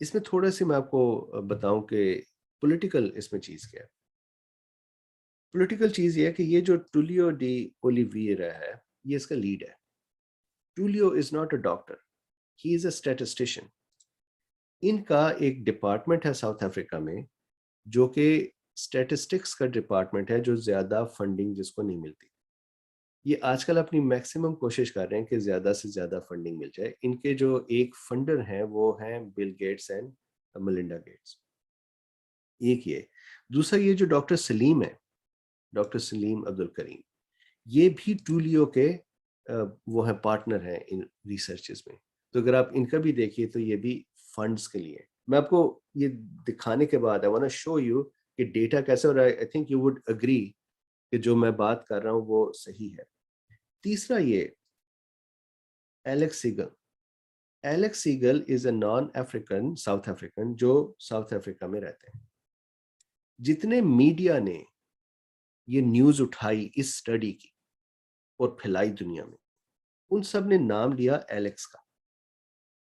इसमें थोड़ा सी मैं आपको बताऊं कि पॉलिटिकल इसमें चीज क्या है। पॉलिटिकल चीज ये है कि ये जो टूलियो डी ओलिवेरा है, ये इसका लीड है। Tulio is not a doctor, he is a statistician. इनका एक डिपार्टमेंट है साउथ अफ्रीका में जो कि स्टैटिस्टिक्स का डिपार्टमेंट है, जो ज्यादा फंडिंग जिसको नहीं मिलती। ये आजकल अपनी मैक्सिमम कोशिश कर रहे हैं कि ज्यादा से ज्यादा फंडिंग मिल जाए। इनके जो एक फंडर हैं वो हैं Bill Gates and Melinda Gates. एक ये, दूसरा ये जो डॉक्टर सलीम है, डॉक्टर सलीम अब्दुल करीम, ये भी टूलियो के वो है पार्टनर हैं इन रिसर्चेस में। तो अगर आप इनका भी देखिए तो ये भी फंड्स के लिए। मैं आपको ये दिखाने के बाद I want to show you कि डेटा कैसे, और I think you would agree कि जो मैं बात कर रहा हूँ वो सही है। तीसरा ये Alex Sigal. Alex Sigal is a non African, South African, जो साउथ अफ्रीका में रहते हैं। जितने मीडिया ने ये न्यूज उठाई इस स्टडी की और फैलाई दुनिया में, उन सब ने नाम लिया एलेक्स का।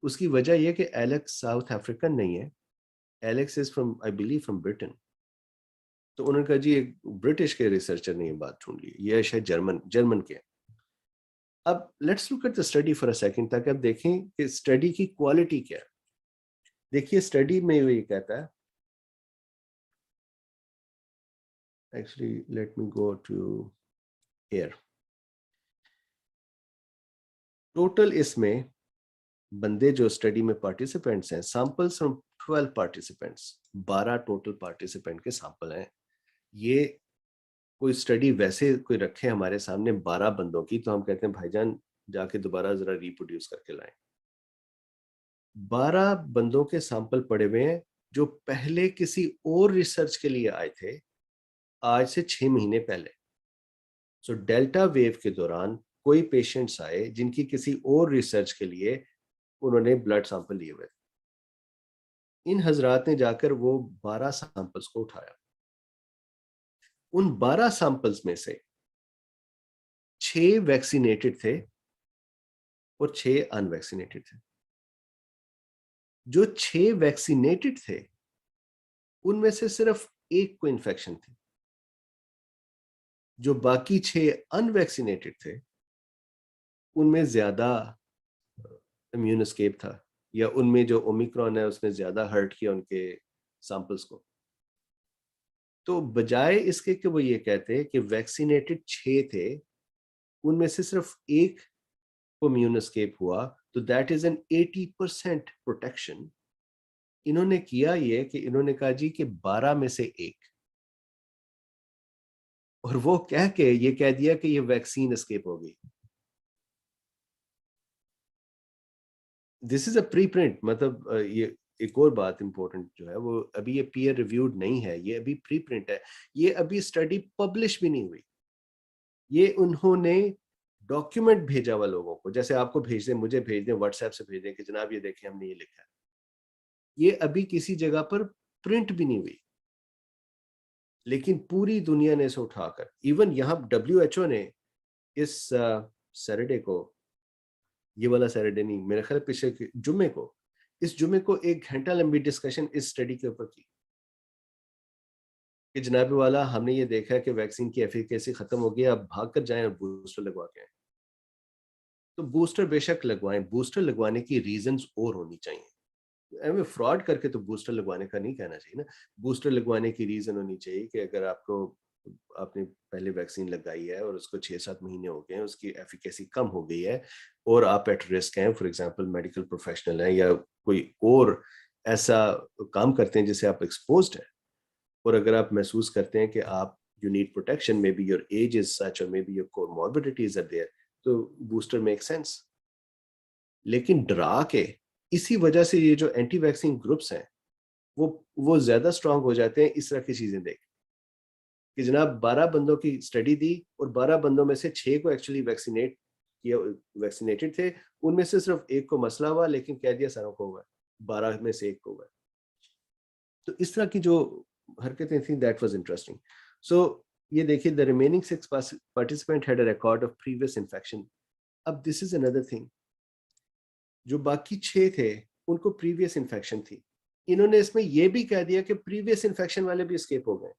उसकी वजह यह कि एलेक्स साउथ अफ्रीकन नहीं है, Alex is from, I believe, from Britain. तो उन्होंने कहा जी एक ब्रिटिश के रिसर्चर ने ये बात ढूंढ ली, ये शायद जर्मन जर्मन के। अब let's look at the study for a second, ताकि आप देखें कि स्टडी की क्वालिटी क्या है। देखिए स्टडी में ये कहता है, actually let me go to here। Total इसमें बंदे जो स्टडी में पार्टिसिपेंट्स हैं, samples from 12 participants, 12 total participant के सैंपल हैं। ये कोई स्टडी वैसे कोई रखे हमारे सामने 12 बंदों की, तो हम कहते हैं भाईजान जाके दोबारा जरा रिप्रोड्यूस करके लाएं। 12 बंदों के सैंपल पड़े हुए हैं जो पहले किसी और रिसर्च के लिए आए थे, आज से 6 महीने पहले। सो डेल्टा वेव के दौरान कोई पेशेंट्स आए जिनकी किसी और रिसर्च के लिए उन्होंने ब्लड सैंपल लिए हुए। इन हजरात ने जाकर वो 12 सैंपल्स को उठाया। उन 12 सैंपल्स में से 6 वैक्सीनेटेड थे और 6 अनवैक्सीनेटेड थे। जो 6 वैक्सीनेटेड थे उनमें से सिर्फ एक को इन्फेक्शन थी। जो बाकी 6 अनवैक्सीनेटेड थे उनमें ज्यादा इम्यून एस्केप था, या उनमें जो ओमिक्रॉन है उसने ज्यादा हर्ट किया उनके सैंपल्स को। तो बजाय इसके कि वो ये कहते कि वैक्सीनेटेड 6 थे, उनमें से सिर्फ एक को इम्यून एस्केप हुआ, तो दैट इज एन 80% प्रोटेक्शन। इन्होंने किया ये कि इन्होंने कहा जी कि 12 में से एक, और वो कह के ये कह दिया कि ये वैक्सीन एस्केप हो गई। This is a pre print, मतलब ये एक और बात इंपॉर्टेंट जो है वो अभी ये पीयर रिव्यूड नहीं है, ये अभी प्री प्रिंट है, ये अभी स्टडी पब्लिश भी नहीं हुई। ये उन्होंने डॉक्यूमेंट भेजा हुआ लोगों को, जैसे आपको भेज दें, मुझे भेज दें, व्हाट्सएप से भेज दें कि जनाब ये देखें हमने ये लिखा है। ये अभी किसी जगह पर प्रिंट भी नहीं हुई, लेकिन पूरी दुनिया ने इसे उठाकर, इवन यहाँ WHO ने इस सैटरडे को, ये वाला सैटरडे नहीं, मेरे ख्याल पिछले जुम्मे को, इस जुम्मे को 1 घंटा लंबी डिस्कशन इस स्टडी के ऊपर की कि जनाब वाला हमने ये देखा है कि वैक्सीन की एफिकेसी खत्म हो गई, अब भाग कर जाएं और बूस्टर लगवा के आएं। तो बूस्टर बेशक लगवाएं, बूस्टर लगवाने की रीजंस और होनी चाहिए। हमें फ्रॉड करके तो बूस्टर लगवाने का नहीं कहना चाहिए ना। बूस्टर लगवाने की रीजन होनी चाहिए कि अगर आपने पहले वैक्सीन लगाई है और उसको 6-7 महीने हो गए हैं, उसकी एफिकेसी कम हो गई है और आप एट रिस्क हैं, फॉर एग्जांपल मेडिकल प्रोफेशनल हैं या कोई और ऐसा काम करते हैं जिससे आप एक्सपोज्ड हैं, और अगर आप महसूस करते हैं कि आप you need protection, maybe your age is such और maybe your comorbidities are there, तो बूस्टर मेक सेंस। लेकिन डरा के, इसी वजह से ये जो एंटी वैक्सीन ग्रुप्स हैं वो ज्यादा स्ट्रांग हो जाते हैं इस तरह की चीजें देख कि जनाब 12 बंदों की स्टडी दी और 12 बंदों में से 6 को एक्चुअली वैक्सीनेट किया, वैक्सीनेटेड थे, उनमें से सिर्फ एक को मसला हुआ, लेकिन कह दिया सारों को हुआ, 12 में से एक को हुआ। तो इस तरह की जो हरकतें थी, दैट वाज इंटरेस्टिंग। सो ये देखिए, the remaining 6 participant had a record of previous infection. अब दिस इज अनदर थिंग, जो बाकी 6 थे उनको प्रीवियस इन्फेक्शन थी। इन्होंने इसमें यह भी कह दिया कि प्रीवियस इन्फेक्शन वाले भी एस्केप हो गए,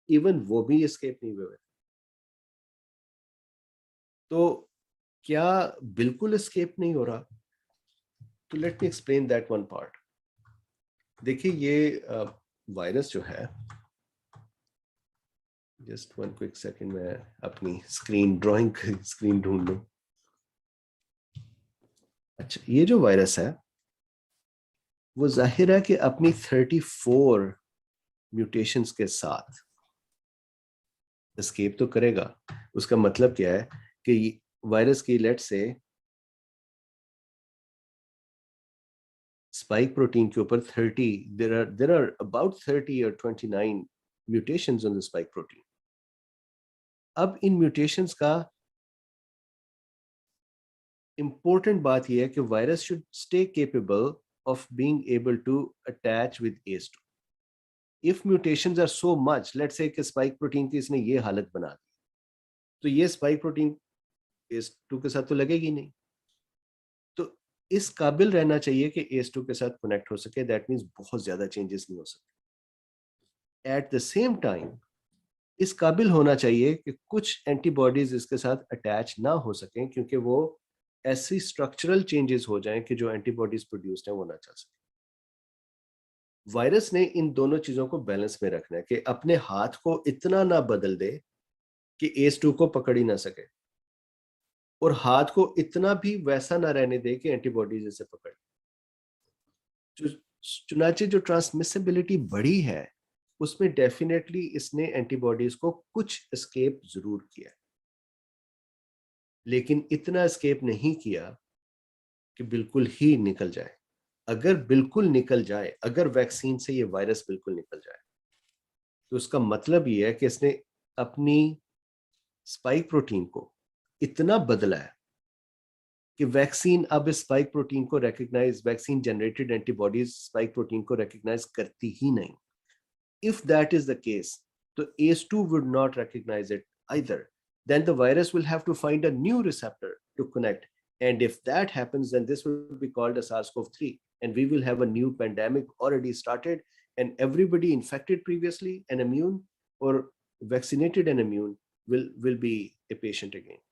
इवन वो भी एस्केप नहीं हुए। तो क्या बिल्कुल एस्केप नहीं हो रहा? तो let me explain that one part. देखिए ये वायरस जो है, जस्ट वन क्विक सेकंड, मैं अपनी स्क्रीन ड्राइंग स्क्रीन ढूंढ लूं। अच्छा, ये जो वायरस है वो जाहिर है कि अपनी 34 म्यूटेशंस के साथ एस्केप तो करेगा। उसका मतलब क्या है कि वायरस की, लेट से, स्पाइक प्रोटीन के ऊपर 30, देयर आर अबाउट 30 और 29 mutations on the spike protein. अब इन म्यूटेशंस का इंपॉर्टेंट बात यह है कि virus should stay capable of being able to attach with ACE2। If mutations are so much, let's say कि स्पाइक प्रोटीन की इसने ये हालत बना दी, तो ये स्पाइक प्रोटीन ACE2 के साथ तो लगेगी नहीं। तो इस काबिल रहना चाहिए कि ACE2 के साथ कनेक्ट हो सके, दैट मींस बहुत ज्यादा चेंजेस नहीं हो सकते। एट द सेम टाइम इस काबिल होना चाहिए कि कुछ एंटीबॉडीज इसके साथ अटैच ना हो सकें, क्योंकि वो ऐसी स्ट्रक्चरल चेंजेस हो जाएं कि जो एंटीबॉडीज प्रोड्यूस्ड हैं वो ना चल सके। वायरस ने इन दोनों चीजों को बैलेंस में रखना है कि अपने हाथ को इतना ना बदल दे कि ACE2 को पकड़ ही ना सके, और हाथ को इतना भी वैसा ना रहने दे कि एंटीबॉडीज इसे पकड़। चुनाचे जो ट्रांसमिसिबिलिटी बढ़ी है उसमें डेफिनेटली इसने एंटीबॉडीज को कुछ एस्केप जरूर किया, लेकिन इतना एस्केप नहीं किया कि बिल्कुल ही निकल जाए। अगर बिल्कुल निकल जाए, अगर वैक्सीन से ये वायरस बिल्कुल निकल जाए, तो उसका मतलब ये है कि इसने अपनी स्पाइक प्रोटीन को इतना बदला है कि वैक्सीन अब इस स्पाइक प्रोटीन को recognise, vaccine generated antibodies spike protein को रिकॉग्नाइज करती ही नहीं. If that is the case, तो ACE2 would not recognize it either. Then the virus will have to find a new receptor to connect. And if that happens, then this will be called a SARS-CoV-2, and we will have a new pandemic already started, and everybody infected previously and immune or vaccinated and immune will be a patient again.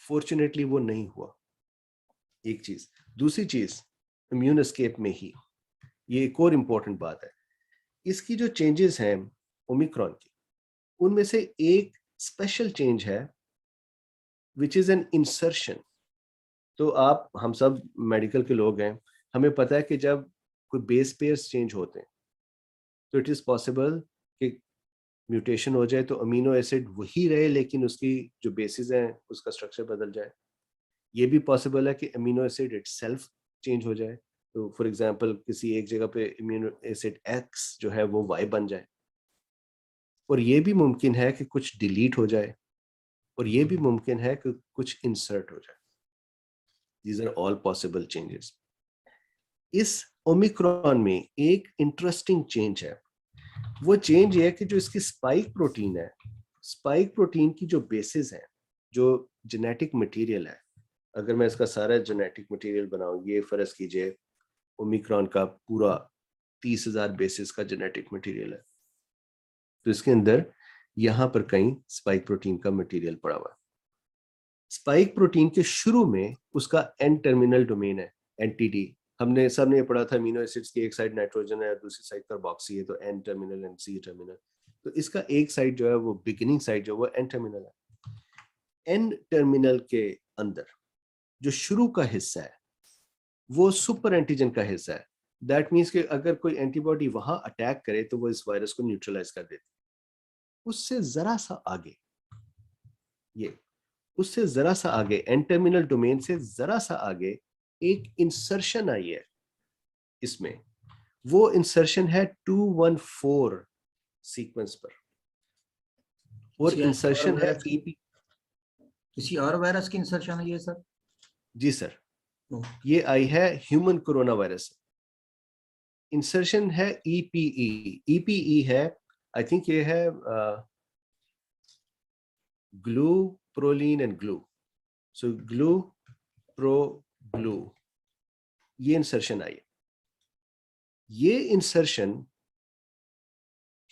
Fortunately, वो नहीं हुआ. एक चीज. दूसरी चीज, इम्यून एस्केप में ही ये एक और इम्पोर्टेंट बात है. इसकी जो चेंजेस हैं ओमिक्रॉन की, उनमें से एक स्पेशल चेंज है विच इज एन इंसर्शन. तो आप, हम सब मेडिकल के लोग हैं, हमें पता है कि जब कोई बेस पेयर्स चेंज होते हैं तो इट इज पॉसिबल कि म्यूटेशन हो जाए, तो अमीनो एसिड वही रहे लेकिन उसकी जो बेसिस हैं उसका स्ट्रक्चर बदल जाए. ये भी पॉसिबल है कि अमीनो एसिड इटसेल्फ चेंज हो जाए. तो फॉर एग्जांपल किसी एक जगह पे अमीनो एसिड X जो है वो Y बन जाए. और ये भी मुमकिन है कि कुछ डिलीट हो जाए, और ये भी मुमकिन है कि कुछ इंसर्ट हो जाए. These are all possible changes. इस ओमिक्रॉन में एक इंटरेस्टिंग चेंज है. वो चेंज ये है कि जो इसकी स्पाइक प्रोटीन है, स्पाइक प्रोटीन की जो बेसिस है, जो जेनेटिक मटेरियल है, अगर मैं इसका सारा जेनेटिक मटेरियल बनाऊं, ये फर्ज कीजिए ओमिक्रॉन का पूरा 30,000 बेसिस का जेनेटिक मटेरियल है, तो इसके अंदर यहां पर कहीं स्पाइक प्रोटीन का मटेरियल पड़ा हुआ है. स्पाइक प्रोटीन के शुरू में उसका एन टर्मिनल डोमेन है, NTD. हमने सबने ये पढ़ा था अमीनो एसिड्स की एक साइड नाइट्रोजन है और दूसरी साइड कार्बोक्सी है, तो N terminal end C terminal. तो इसका एक साइड जो है वो बिगिनिंग साइड जो वो एन टर्मिनल है. एन टर्मिनल के अंदर जो शुरू का हिस्सा है वो सुपर एंटीजन का हिस्सा है. दैट मीन्स कि अगर कोई एंटीबॉडी वहां अटैक करे तो वो इस वायरस को न्यूट्रलाइज कर देती. उससे जरा सा आगे, ये उससे जरा सा आगे, एन टर्मिनल डोमेन से जरा सा आगे एक इंसर्शन आई है इसमें. वो इंसर्शन है 214 सीक्वेंस पर, और इंसर्शन है किसी और वायरस की इंसर्शन है ये सर? जी सर, ये आई है ह्यूमन कोरोना वायरस. इंसर्शन है EPE है, आई थिंक ये है glue proline and glue. So glue pro glue, ये इंसर्शन आई. ये इंसर्शन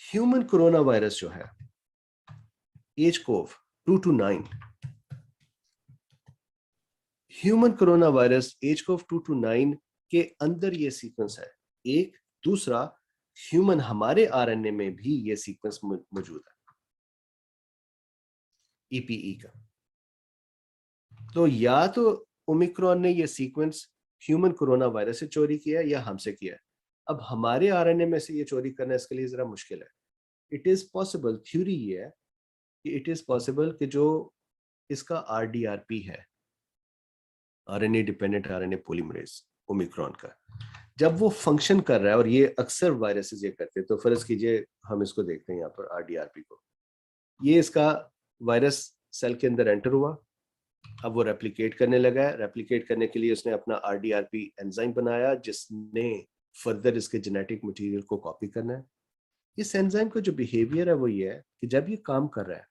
ह्यूमन कोरोना वायरस जो है HCOV 229, human corona virus HCOV 229 के अंदर ये सीक्वेंस है एक. दूसरा, ह्यूमन हमारे RNA में भी ये सीक्वेंस मौजूद है EPE का. तो या तो ओमिक्रॉन ने ये सीक्वेंस ह्यूमन कोरोना वायरस से चोरी किया या हमसे किया. अब हमारे RNA में से ये चोरी करना इसके लिए जरा मुश्किल है. इट इज पॉसिबल, थ्योरी ये है कि इट इज पॉसिबल कि जो इसका RDRP है, RNA dependent RNA polymerase Omicron का, जब वो फंक्शन कर रहा है, और ये अक्सर वायरसेस ये करते हैं, तो फर्ज कीजिए हम इसको देखते हैं यहाँ पर RDRP को. ये इसका वायरस सेल के अंदर एंटर हुआ, अब वो रेप्लिकेट करने लगा है. रेप्लिकेट करने के लिए उसने अपना RDRP एंजाइम बनाया जिसने फर्दर इसके जेनेटिक मटेरियल को कॉपी करना है. इस एंजाइम का जो बिहेवियर है वो ये है कि जब ये काम कर रहा है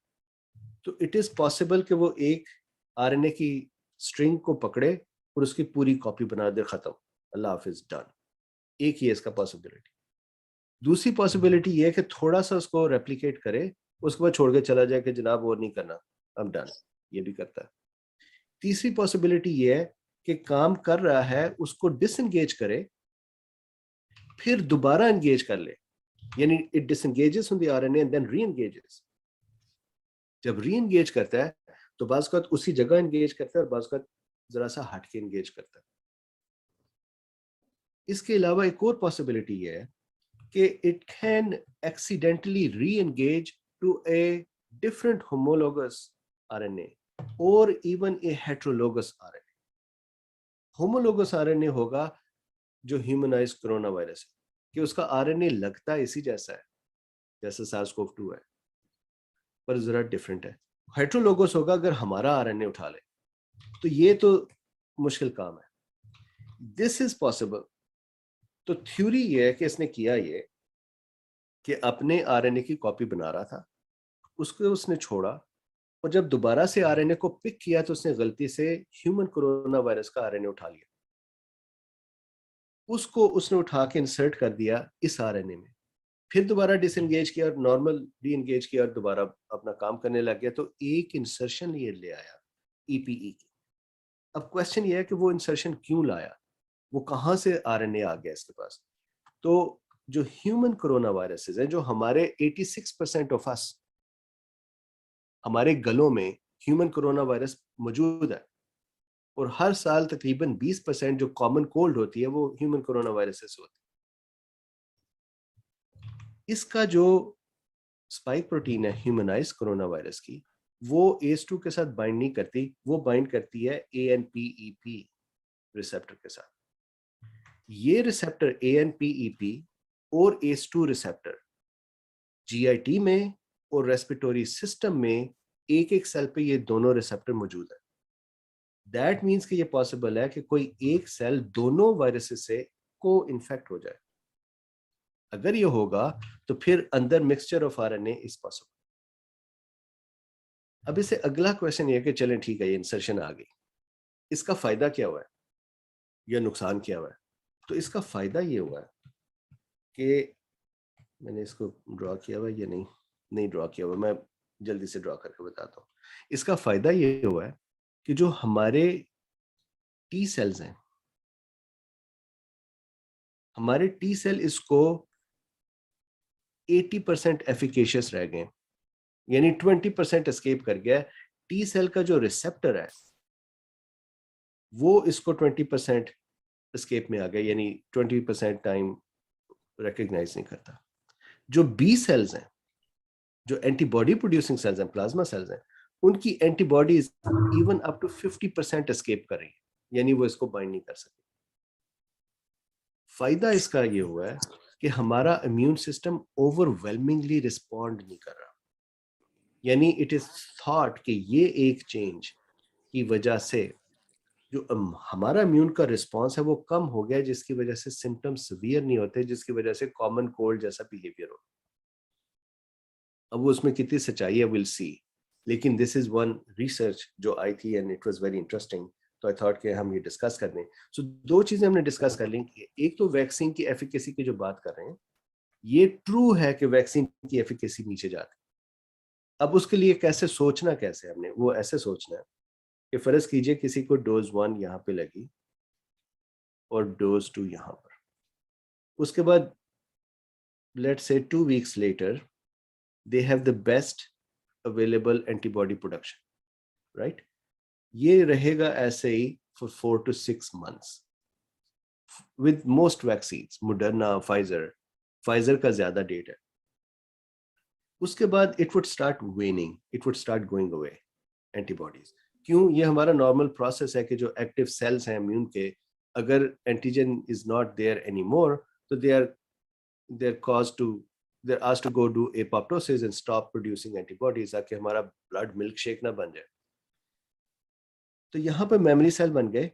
तो इट इज पॉसिबल कि वो एक RNA की स्ट्रिंग को पकड़े और उसकी पूरी कॉपी बना दे, खत्म, अल्लाह हाफिज, डन. एक ये इसका पॉसिबिलिटी. दूसरी पॉसिबिलिटी ये है कि थोड़ा सा उसको रेप्लिकेट करे, उसके बाद छोड़ के चला जाए कि जनाब और नहीं करना, अब डन. ये भी करता है. तीसरी पॉसिबिलिटी ये है कि काम कर रहा है, उसको डिसएंगेज करे, फिर दोबारा एंगेज कर ले, यानी it disengages on the RNA and then reengages. जब रीएंगेज करता है तो बाज़ वक़्त उसी जगह एंगेज करता है और बाज़ वक़्त जरा सा हट के एंगेज करता है. इसके अलावा एक और पॉसिबिलिटी ये है कि it can accidentally re-engage to a different homologous RNA और even a heterologous RNA. Homologous RNA होगा जो ह्यूमनाइज्ड कोरोना वायरस है, कि उसका RNA लगता इसी जैसा है जैसे SARS-CoV-2 है, पर जरा डिफरेंट है. हेटेरोलोगस होगा अगर हमारा RNA उठा ले, तो ये तो मुश्किल काम है. This is possible. तो थ्योरी ये है कि इसने किया ये कि अपने आरएनए की कॉपी बना रहा था, उसको उसने छोड़ा, और जब दोबारा से आरएनए को पिक किया तो उसने गलती से ह्यूमन कोरोना वायरस का आरएनए उठा लिया. उसको उसने उठा के इंसर्ट कर दिया इस आरएनए में, फिर दोबारा डिसएंगेज किया और नॉर्मल री एंगेज किया और दोबारा अपना काम करने लग गया. तो एक इंसर्शन ये ले आया ईपीई की. अब क्वेश्चन ये है कि वो इंसर्शन क्यों लाया, वो कहां से आरएनए आ गया इसके पास. तो जो ह्यूमन कोरोना वायरसेस हैं, जो हमारे 86% ऑफ अस, हमारे गलों में ह्यूमन कोरोना वायरस मौजूद है, और हर साल तकरीबन 20% जो कॉमन कोल्ड होती है वो ह्यूमन कोरोना वायरस से होती है. इसका जो स्पाइक प्रोटीन है ह्यूमनाइज कोरोना वायरस की, वो ACE2 के साथ बाइंड नहीं करती, वो बाइंड करती है ANPEP रिसेप्टर के साथ. ये रिसेप्टर ANPEP और ACE2 रिसेप्टर GIT में और रेस्पिरेटरी सिस्टम में एक एक सेल पे ये दोनों रिसेप्टर मौजूद है. दैट मीन्स कि ये पॉसिबल है कि कोई एक सेल दोनों वायरसेस से को इन्फेक्ट हो जाए. अगर ये होगा तो फिर अंदर mixture of RNA is possible. अब इससे अगला क्वेश्चन ये है कि चलें ठीक है, ये इंसर्शन आ गई, इसका फायदा क्या हुआ है या नुकसान क्या हुआ है. तो इसका फायदा ये हुआ है कि मैंने इसको ड्रॉ किया हुआ है या नहीं ड्रॉ किया हुआ, मैं जल्दी से ड्रॉ करके बताता हूँ. इसका फायदा ये हुआ है कि जो हमारे टी सेल्स हैं, हमारे टी सेल इसको 80% एफिकेशियस रह गए, यानी 20% एस्केप कर गया. टी सेल का जो रिसेप्टर है वो इसको 20% एस्केप में आ गया, यानी 20% टाइम रिकॉग्नाइज नहीं करता. जो बी सेल्स हैं, जो एंटीबॉडी प्रोड्यूसिंग सेल्स हैं, प्लाज्मा सेल्स हैं, उनकी antibodies even up to 50% escape कर रही है, यानी वो इसको बाइंड नहीं कर सकती. फायदा इसका ये हुआ है कि हमारा इम्यून सिस्टम ओवरवेलमिंगली रिस्पॉन्ड नहीं कर रहा. यानी इट इज थॉट कि ये एक चेंज की वजह से जो हमारा इम्यून का रिस्पॉन्स है वो कम हो गया, जिसकी वजह से सिम्टम्स सीवियर नहीं होते, जिसकी वजह से कॉमन कोल्ड जैसा बिहेवियर हो. अब वो उसमें कितनी सच्चाई है विल सी, लेकिन दिस इज वन रिसर्च जो आई थी and it was very interesting. तो आई थॉट कि हम ये डिस्कस कर लें. सो दो चीजें हमने डिस्कस कर ली. एक तो वैक्सीन की एफिकेसी की जो बात कर रहे हैं, ये ट्रू है कि वैक्सीन की एफिकेसी नीचे जाती है. अब उसके लिए कैसे सोचना, कैसे हमने वो ऐसे सोचना है कि फर्ज कीजिए किसी को डोज 1 यहाँ पे लगी और डोज 2 यहाँ पर. उसके बाद let's say 2 weeks later they have the best available antibody production, right? ये रहेगा ऐसे ही for 4 to 6 months with most vaccines, Moderna, Pfizer का ज्यादा डेट है. उसके बाद it would start waning, it would start going away antibodies. क्यों? ये हमारा नॉर्मल प्रोसेस है कि जो एक्टिव सेल्स हैं इम्यून के, अगर antigen is not there anymore तो they're caused to they're asked to go do apoptosis and stop producing antibodies ताकि हमारा ब्लड मिल्क शेक ना बन जाए. तो यहाँ पे मेमोरी सेल बन गए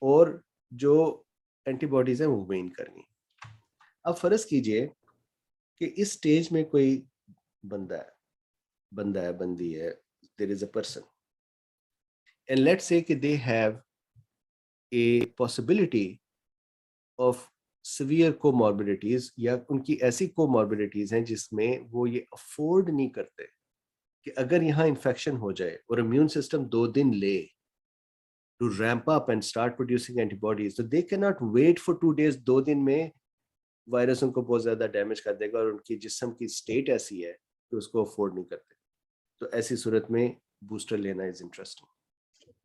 और जो एंटीबॉडीज हैं वो वेन करनी. अब फर्ज कीजिए कि इस स्टेज में कोई बंदा है बंदी है, there is a person, and let's say कि they have a possibility of severe comorbidities, या उनकी ऐसी कोमॉर्बिडिटीज हैं जिसमें वो ये अफोर्ड नहीं करते कि अगर यहाँ इन्फेक्शन हो जाए और इम्यून सिस्टम 2 दिन ले to ramp up and start producing antibodies, तो they can not wait for 2 days. 2 दिन में वायरस उनको बहुत ज्यादा डैमेज कर देगा और उनकी जिस्म की स्टेट ऐसी है कि उसको अफोर्ड नहीं करते. तो ऐसी सूरत में बूस्टर लेना इज इंटरेस्टिंग.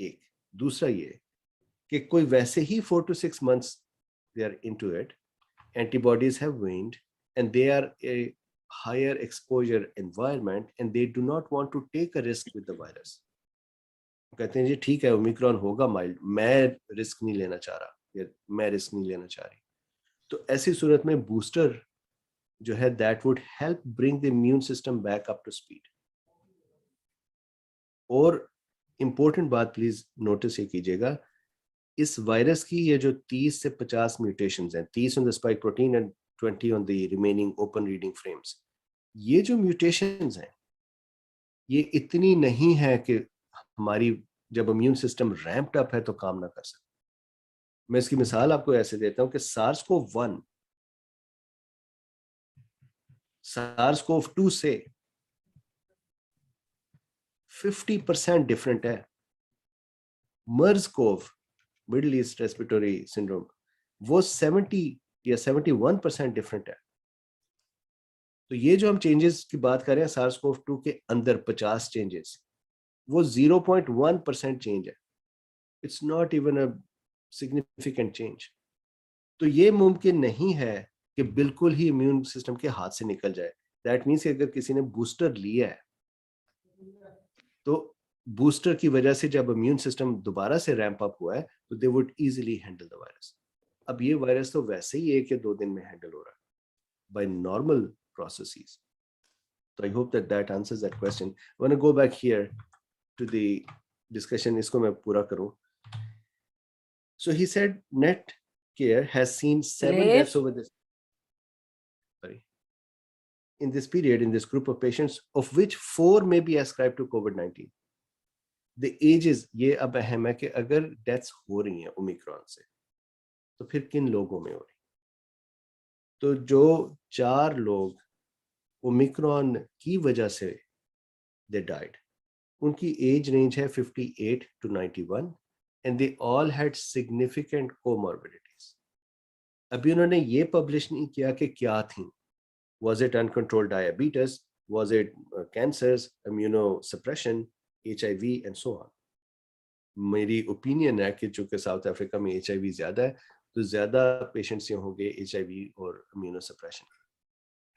एक दूसरा ये कि कोई वैसे ही 4 to 6 months they are into it, antibodies have waned and they are a higher exposure environment and they do not want to take a risk with the virus. कहते हैं जी ठीक है ओमिक्रॉन होगा माइल्ड, मैं रिस्क नहीं लेना चाह रहा या मैं रिस्क नहीं लेना चाह रही. तो ऐसी सूरत में बूस्टर जो है that would help bring the immune system back up to speed. और इंपॉर्टेंट बात प्लीज नोटिस ये कीजिएगा, इस वायरस की ये जो 30 से 50 म्यूटेशंस हैं, 30 on the spike protein and 20 on the remaining open reading frames, ये जो म्यूटेशंस हैं ये इतनी नहीं है कि हमारी जब इम्यून सिस्टम रैम्प्ड अप है तो काम ना कर सके। मैं इसकी मिसाल आपको ऐसे देता हूं कि SARS-CoV-1 SARS-CoV-2 से 50% डिफरेंट है। MERS-CoV, middle east respiratory syndrome, वो 70 या 71% डिफरेंट है। तो ये जो हम चेंजेस की बात कर रहे हैं SARS-CoV-2 के अंदर 50 चेंजेस, वो 0.1% चेंज है। It's not even a significant change. तो ये मुमकिन नहीं है कि बिल्कुल ही इम्यून सिस्टम के हाथ से निकल जाए। दैट मीन्स अगर किसी ने बूस्टर लिया है तो बूस्टर की वजह से जब इम्यून सिस्टम दोबारा से रैंप अप हुआ है तो they would easily handle the virus. अब ये वायरस तो वैसे ही 1 या 2 दिन में हैंडल हो रहा है बाय नॉर्मल प्रोसेसेस। तो I hope that answers that question. I want to go back here to the discussion, इसको मैं पूरा करूं। So he said Netcare has seen 7 deaths over this. In this period, in this group of patients, of which 4 may be ascribed to COVID-19. The ages, ये अब अहम है कि अगर डेथ्स हो रही हैं ओमिक्रॉन से तो फिर किन लोगों में हो रही? तो जो 4 लोग ओमिक्रॉन की वजह से दे डाइड, उनकी एज रेंज है 58 to 91 and they all had significant comorbidities. अभी उन्होंने ये पब्लिश नहीं किया कि क्या थी। Was it uncontrolled diabetes? Was it cancers, immunosuppression, HIV and so on? मेरी ओपिनियन है कि चूंकि साउथ अफ्रीका में HIV ज्यादा है तो ज्यादा पेशेंट्स ये होंगे HIV और इम्यूनोसप्रेशन।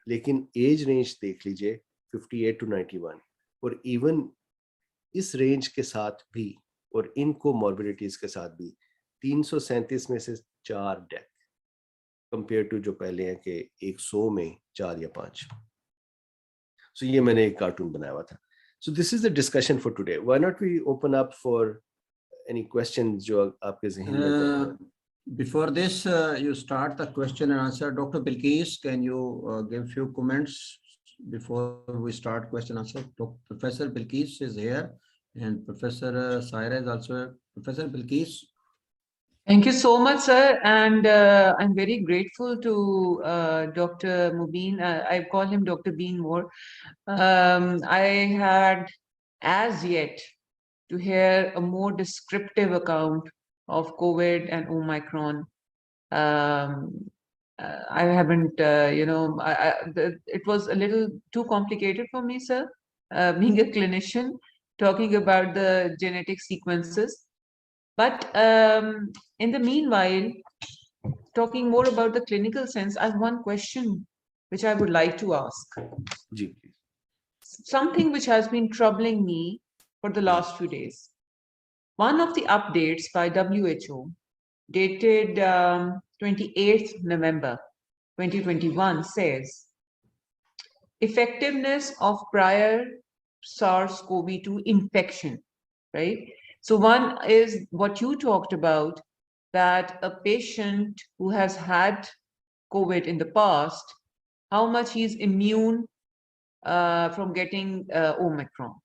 लेकिन एज रेंज देख लीजिए 58 to 91 और इवन इस रेंज के साथ भी और इन कोमॉर्बिडिटीज के साथ भी 337 में से 4 डेथ कंपेयर टू जो पहले हैं कि 100 में 4 या 5। सो ये मैंने एक कार्टून बनाया हुआ था। So this is the discussion for today. Why not we open up for any questions जो आपके ज़हन में? Before this, you start the question and answer. Dr. Bilqis, can you give few comments before we start question answer? Professor Bilqis is here, and Professor Saira is also here. Professor Bilqis. Thank you so much, sir. And I'm very grateful to Dr. Mubin. I call him Dr. Bean more. I had as yet to hear a more descriptive account of COVID and Omicron. I haven't, it was a little too complicated for me, sir, being a clinician, talking about the genetic sequences. But in the meanwhile, talking more about the clinical sense, I have one question which I would like to ask. Something which has been troubling me for the last few days. One of the updates by WHO dated 28th November 2021 says, effectiveness of prior SARS-CoV-2 infection, right? So one is what you talked about, that a patient who has had COVID in the past, how much he's immune from getting Omicron,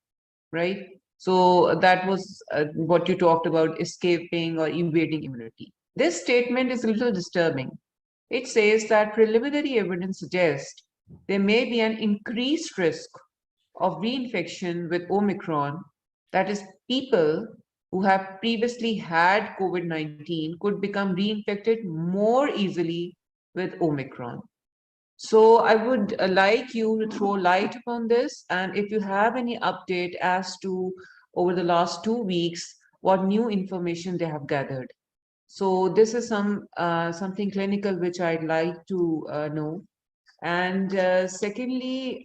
right? So that was what you talked about, escaping or evading immunity. This statement is a little disturbing. It says that preliminary evidence suggests there may be an increased risk of reinfection with Omicron. That is, people who have previously had COVID-19 could become reinfected more easily with Omicron. So I would like you to throw light upon this, and if you have any update as to over the last 2 weeks, what new information they have gathered. So this is something clinical which I'd like to know. And secondly,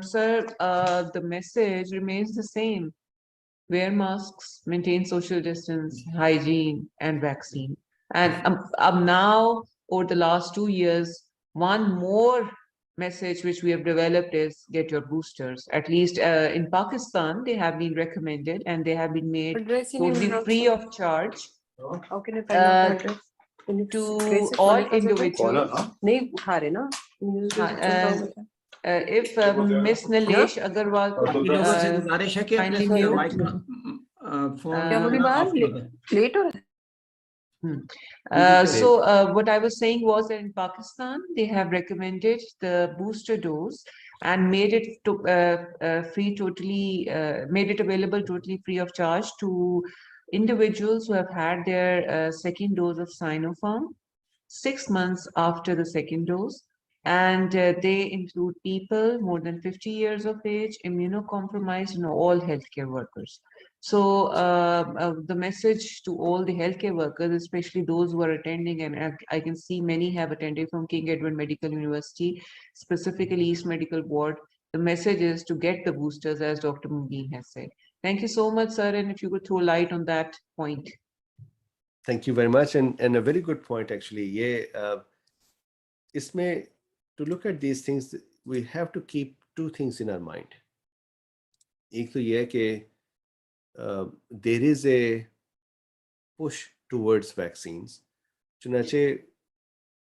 sir, the message remains the same. Wear masks, maintain social distance, hygiene, and vaccine. And now, over the last 2 years, one more message which we have developed is get your boosters. At least in Pakistan, they have been recommended and they have been made Address in totally your free browser. of charge How can I find out the address? Can you to trace it? all call कर सकते हो? individuals. नहीं उठा रहे ना News हाँ, चल रहा होगा। If Miss Nilesh Agarwal could लोगों से गुजारिश है कि अपने kindly mute. माइक फोन क्या बोली बात लेट हो रहा है So what I was saying was that in Pakistan, they have recommended the booster dose and made it made it available totally free of charge to individuals who have had their second dose of Sinopharm 6 months after the second dose. And they include people more than 50 years of age, immunocompromised, and all healthcare workers. So the message to all the healthcare workers, especially those who are attending, and I can see many have attended from King Edward Medical University, specifically East Medical Board, the message is to get the boosters, as Dr. Mubin has said. Thank you so much, sir, and if you could throw light on that point. Thank you very much, and a very good point actually. Yeah, isme to look at these things, we have to keep two things in our mind. एक तो ये है कि there is a push towards vaccines. चुनाचे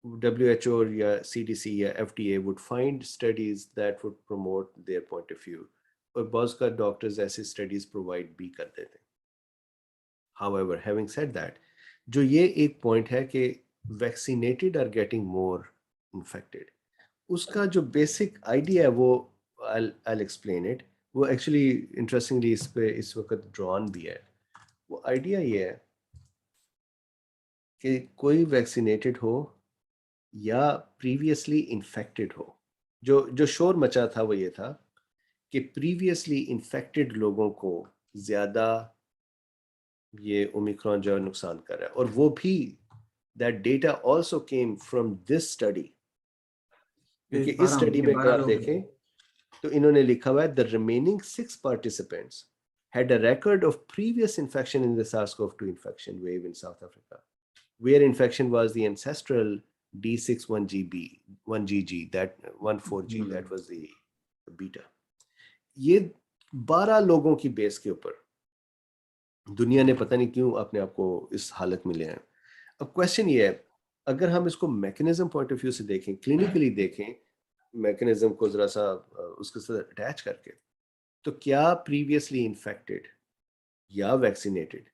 WHO या CDC या FDA would find studies that would promote their point of view. और बहुत का doctors ऐसे studies provide भी कर देते. However, having said that, जो ये एक point है कि vaccinated are getting more infected. उसका जो basic idea है वो I'll explain it. वो actually interestingly इस पे इस वक्त drawn भी है. वो idea ये है कि कोई vaccinated हो या previously infected हो. जो शोर मचा था वो ये था कि previously infected लोगों को ज़्यादा ये ओमिक्रॉन जो नुकसान कर रहा है. और वो भी that data also came from this study. क्योंकि इस स्टडी में अगर आप देखें तो इन्होंने लिखा हुआ है the remaining 6 participants had a record of previous infection in the SARS-CoV-2 infection wave in South Africa, where infection was the ancestral D614G, that 14G, that was the beta. ये 12 लोगों की बेस के ऊपर दुनिया ने पता नहीं क्यों अपने आप को इस हालत में ले आए. अब क्वेश्चन ये है, अगर हम इसको मैकेनिज्म पॉइंट ऑफ व्यू से देखें, क्लिनिकली देखें मैकेनिज्म को जरा सा उसके साथ अटैच करके, तो क्या प्रीवियसली इन्फेक्टेड या वैक्सीनेटेड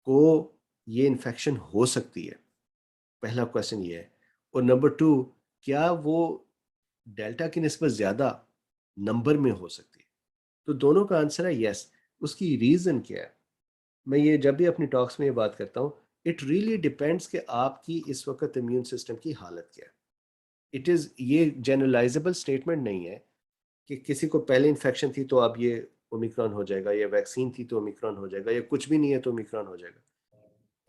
को ये इन्फेक्शन हो सकती है? पहला क्वेश्चन ये है. और नंबर 2, क्या वो डेल्टा की निस्बत ज्यादा नंबर में हो सकती है? तो दोनों का आंसर है यस. उसकी रीजन क्या है? मैं ये जब भी अपनी टॉक्स में ये बात करता हूँ, इट रियली डिपेंड्स कि आपकी इस वक्त इम्यून सिस्टम की हालत क्या है. इट इज़ ये जनरलाइजेबल स्टेटमेंट नहीं है कि किसी को पहले इन्फेक्शन थी तो अब ये ओमिक्रॉन हो जाएगा, या वैक्सीन थी तो ओमिक्रॉन हो जाएगा, या कुछ भी नहीं है तो ओमिक्रॉन हो जाएगा.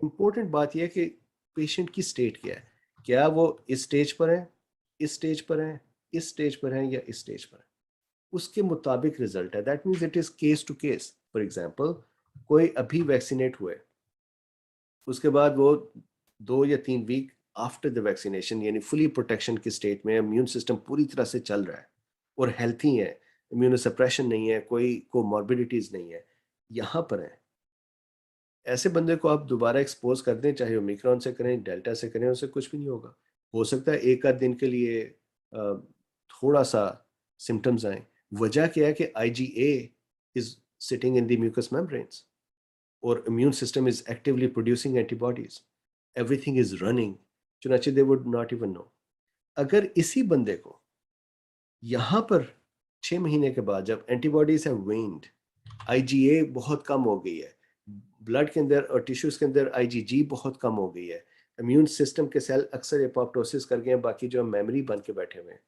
इम्पोर्टेंट बात यह है कि पेशेंट की स्टेट क्या है. क्या वो इस स्टेज पर है, इस स्टेज पर है, इस स्टेज पर है, या इस स्टेज पर है, उसके मुताबिक रिजल्ट है. That means it is case to case. For example, कोई अभी वैक्सीनेट हुए, उसके बाद वो 2 या 3 वीक आफ्टर द वैक्सीनेशन यानी फुली प्रोटेक्शन की स्टेट में, इम्यून सिस्टम पूरी तरह से चल रहा है और हेल्थी है, इम्यूनोसप्रेशन नहीं है, कोई कोमॉर्बिडिटीज नहीं है, यहाँ पर है. ऐसे बंदे को आप दोबारा एक्सपोज कर दें, चाहे ओमिक्रॉन से करें, डेल्टा से करें, उससे कुछ भी नहीं होगा. हो सकता है एक आध दिन के लिए थोड़ा सा सिम्टम्स आए. वजह क्या है कि IgA is sitting in the mucus membranes और immune system is actively producing antibodies, everything is running. चुनाचे they would not even know. अगर इसी बंदे को यहाँ पर 6 महीने के बाद जब एंटीबॉडीज हैव वेन्ड, IgA बहुत कम हो गई है, ब्लड के अंदर और टिश्यूज के अंदर IgG बहुत कम हो गई है, इम्यून सिस्टम के सेल अक्सर एपोप्टोसिस कर गए हैं, बाकी जो मेमोरी बन के बैठे हुए हैं,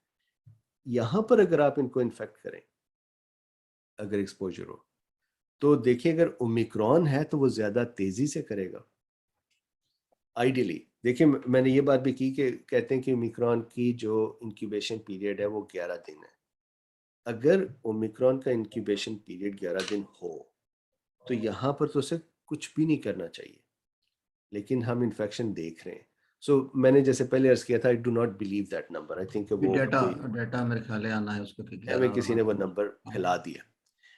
यहाँ पर अगर आप इनको इन्फेक्ट करें, अगर एक्सपोजर हो, तो देखिए अगर ओमिक्रॉन है तो वो ज्यादा तेजी से करेगा आइडियली. देखिए मैंने ये बात भी की कि कहते हैं कि ओमिक्रॉन की जो इंक्यूबेशन पीरियड है वो 11 दिन है. अगर ओमिक्रॉन का इंक्यूबेशन पीरियड 11 दिन हो तो यहाँ पर तो उसे कुछ भी नहीं करना चाहिए, लेकिन हम इन्फेक्शन देख रहे हैं. सो मैंने जैसे पहले अर्ज किया था, I do not believe that number. I think वो डेटा मेरे ख्याल है आना है उसको कि हमें किसी ने वो नंबर फैला दिया।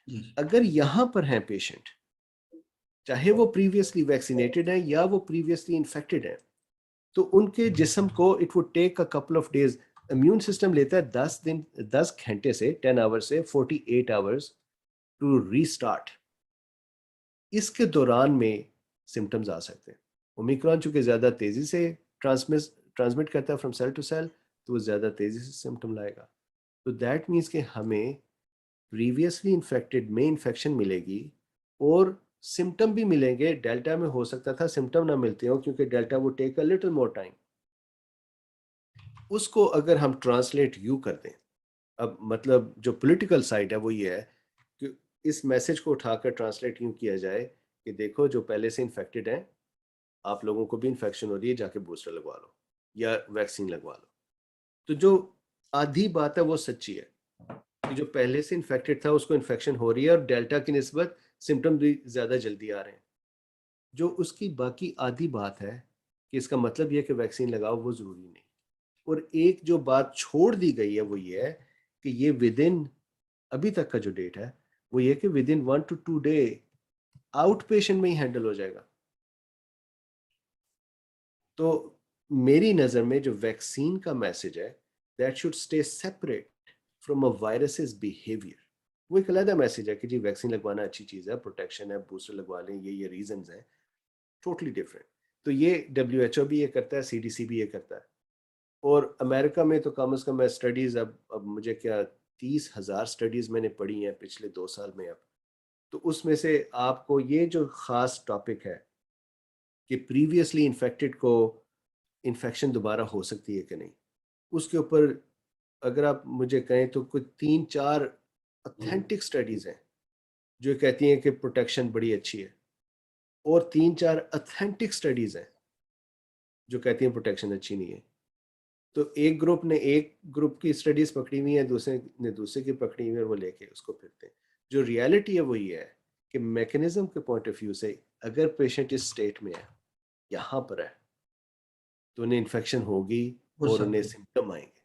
जी। अगर यहाँ पर हैं पेशेंट, चाहे वो प्रीवियसली वैक्सीनेटेड है या वो प्रीवियसली इन्फेक्टेड है, तो उनके जिस्म को it would take a couple of days, immune system लेता है 10 घंटे से 10 आवर्स से 48 आवर्स टू रीस्टार्ट। इसके दौरान में सिम्टम्स आ सकते हैं। ओमिक्रॉन चूंकि ज्यादा तेजी से ट्रांसमिट करता है फ्रॉम सेल टू सेल, तो वो ज्यादा तेजी से सिम्टम लाएगा। तो दैट मीन्स कि हमें प्रीवियसली इन्फेक्टेड में इन्फेक्शन मिलेगी और सिम्टम भी मिलेंगे। डेल्टा में हो सकता था सिम्टम ना मिलते हो, क्योंकि डेल्टा वो take a little more time. उसको अगर हम ट्रांसलेट यू कर दें, अब मतलब जो पॉलिटिकल साइड है वो ये है कि इस मैसेज को उठाकर ट्रांसलेट यूं किया जाए कि देखो जो पहले से इन्फेक्टेड हैं, आप लोगों को भी इन्फेक्शन हो रही है, जाके बूस्टर लगवा लो या वैक्सीन लगवा लो। तो जो आधी बात है वो सच्ची है कि जो पहले से इन्फेक्टेड था उसको इन्फेक्शन हो रही है और डेल्टा की निस्बत सिम्टम भी ज्यादा जल्दी आ रहे हैं। जो उसकी बाकी आधी बात है कि इसका मतलब यह कि वैक्सीन लगाओ, वो जरूरी नहीं। और एक जो बात छोड़ दी गई है वो ये है कि ये विद इन, अभी तक का जो डेट है वो ये कि with in 1 to 2 day out patient में ही हैंडल हो जाएगा। तो मेरी नजर में जो वैक्सीन का मैसेज है, that should stay separate from a viruses behaviour. वो एक अलग मैसेज है कि जी वैक्सीन लगवाना अच्छी चीज है, प्रोटेक्शन है, बूस्टर लगवा लें, ये रीजंस हैं, टोटली डिफरेंट। तो ये WHO भी ये करता है, CDC भी ये करता है। और अमेरिका में तो कम से कम स्टडीज, अब मुझे क्या 30,000 स्टडीज मैंने पढ़ी हैं पिछले 2 साल में। अब तो उसमें से आपको ये जो खास टॉपिक है कि प्रीवियसली इन्फेक्टेड को इन्फेक्शन दोबारा हो सकती है कि नहीं, उसके ऊपर अगर आप मुझे कहें तो कुछ 3-4 ऑथेंटिक स्टडीज हैं जो कहती हैं कि प्रोटेक्शन बड़ी अच्छी है, और 3-4 ऑथेंटिक स्टडीज हैं जो कहती हैं प्रोटेक्शन अच्छी नहीं है। तो एक ग्रुप ने एक ग्रुप की स्टडीज पकड़ी हुई है, दूसरे ने दूसरे की पकड़ी हुई है, और वो लेके उसको फिरते हैं। जो रियलिटी है वो ये है कि मैकेनिज्म के पॉइंट ऑफ व्यू से अगर पेशेंट इस स्टेट में है, यहाँ पर है, तो उन्हें इन्फेक्शन होगी और उन्हें सिम्टम आएंगे,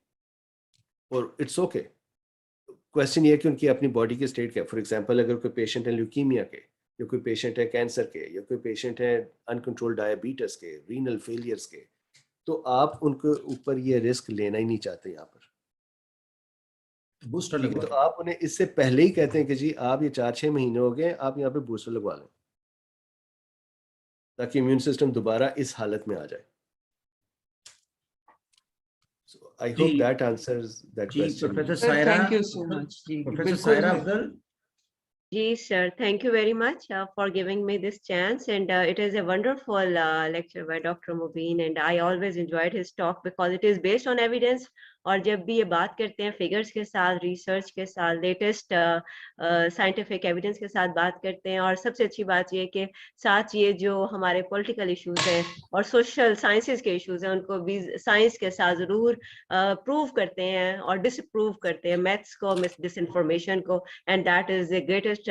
और इट्स ओके। क्वेश्चन ये है कि उनकी अपनी बॉडी की स्टेट क्या है। फॉर एग्जांपल अगर कोई पेशेंट है ल्यूकीमिया के, या कोई पेशेंट है कैंसर के, या कोई पेशेंट है अनकंट्रोल्ड डायबिटीज के, रीनल फेलियर्स के, तो आप उनके ऊपर ये रिस्क लेना ही नहीं चाहते यहाँ पर। बूस्टर ठीक है, लगवा तो आप उन्हें इससे पहले ही कहते हैं कि जी आप ये 4-6 महीने हो गए, आप यहाँ पे बूस्टर लगवा लें, ताकि इम्यून सिस्टम दोबारा इस हालत में आ जाए। So I hope जी। that answers that जी question. Professor Sir, Saira, thank you so much. जी, प्रोफेसर बिल्कुल सायरा है। Afzal. Yes, sir. Thank you very much for giving me this chance. And it is a wonderful lecture by Dr. Mubin. And I always enjoyed his talk because it is based on evidence. और जब भी ये बात करते हैं फिगर्स के साथ, रिसर्च के साथ, लेटेस्ट साइंटिफिक एविडेंस के साथ बात करते हैं। और सबसे अच्छी बात ये कि साथ ये जो हमारे पॉलिटिकल इश्यूज हैं और सोशल साइंसेज के इश्यूज हैं, उनको भी साइंस के साथ ज़रूर प्रूव करते हैं और डिसप्रूव करते हैं, मैथ्स को, डिसइंफॉर्मेशन को। And that is the greatest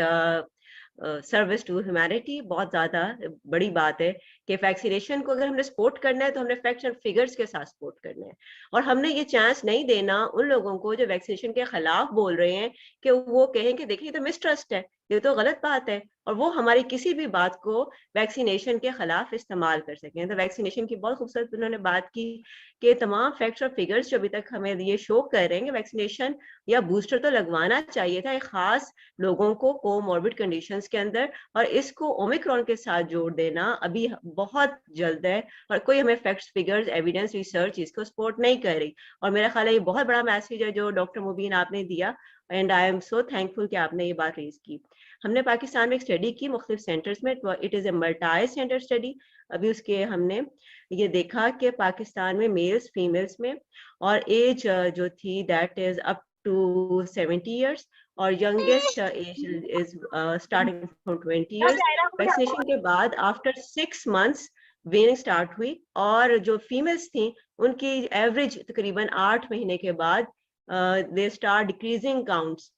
service to humanity. बहुत ज्यादा बड़ी बात है कि वैक्सीनेशन को अगर हमने सपोर्ट करना है तो हमने फैक्ट्स एंड फिगर्स के साथ सपोर्ट करना है। और हमने ये चांस नहीं देना उन लोगों को जो वैक्सीनेशन के खिलाफ बोल रहे हैं कि वो कहें कि देखिए तो मिसट्रस्ट है, ये तो गलत बात है, और वो हमारी किसी भी बात को वैक्सीनेशन के खिलाफ इस्तेमाल कर सकें। तो वैक्सीनेशन की बहुत खूबसूरत उन्होंने बात की कि तमाम फैक्ट्स और फिगर्स जो अभी तक हमें ये शो कर रहे हैं कि वैक्सीनेशन या बूस्टर तो लगवाना चाहिए था एक खास लोगों को कोमॉर्बिड कंडीशंस के अंदर, और इसको ओमिक्रॉन के साथ जोड़ देना अभी बहुत जल्द है, और कोई हमें फैक्ट्स, फिगर्स, एविडेंस, रिसर्च इसको सपोर्ट नहीं कर रही। और मेरा ख्याल है ये बहुत बड़ा मैसेज है जो डॉक्टर मुबीन आपने दिया, and I am so thankful कि आपने ये बात रेज की। हमने पाकिस्तान में एक स्टडी की मुख्तलिफ सेंटर्स में, it is a multi centre study. अभी उसके हमने ये देखा कि पाकिस्तान में मेल्स फीमेल्स में, और एज जो थी that is up to 70 years, और youngest age is starting from 20 years। Vaccination के बाद आफ्टर 6 months वेनिंग स्टार्ट हुई, और जो फीमेल्स थी उनकी एवरेज तकरीबन 8 महीने के बाद दे स्टार्ट डिक्रीजिंग काउंट्स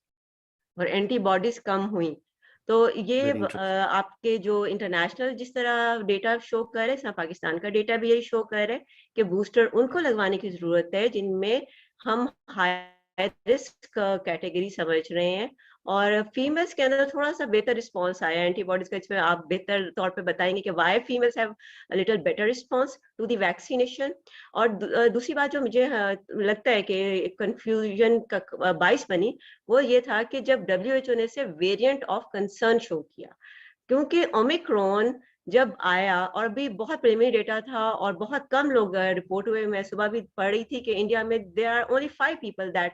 और एंटीबॉडीज कम हुई। तो ये Very interesting. आपके जो इंटरनेशनल जिस तरह डेटा शो कर रहे हैं, पाकिस्तान का डेटा भी यही शो कर रहे हैं कि बूस्टर उनको लगवाने की जरूरत है जिनमें हम हाई रिस्क कैटेगरी समझ रहे हैं, और फीमेल्स के अंदर थोड़ा सा बेहतर रिस्पॉन्स आया एंटीबॉडीज का, इसमें आप बेहतर तौर पे बताएंगे कि why females have a little better response to the vaccination. और दूसरी बात जो मुझे लगता है कि कंफ्यूजन का बाइस बनी, वो ये था कि जब WHO ने से वेरिएंट ऑफ कंसर्न शो किया, क्योंकि ओमिक्रॉन जब आया और अभी बहुत प्रीलिमिनरी डेटा था और बहुत कम लोग रिपोर्ट हुए, मैं सुबह भी पढ़ रही थी कि इंडिया में there are only 5 people that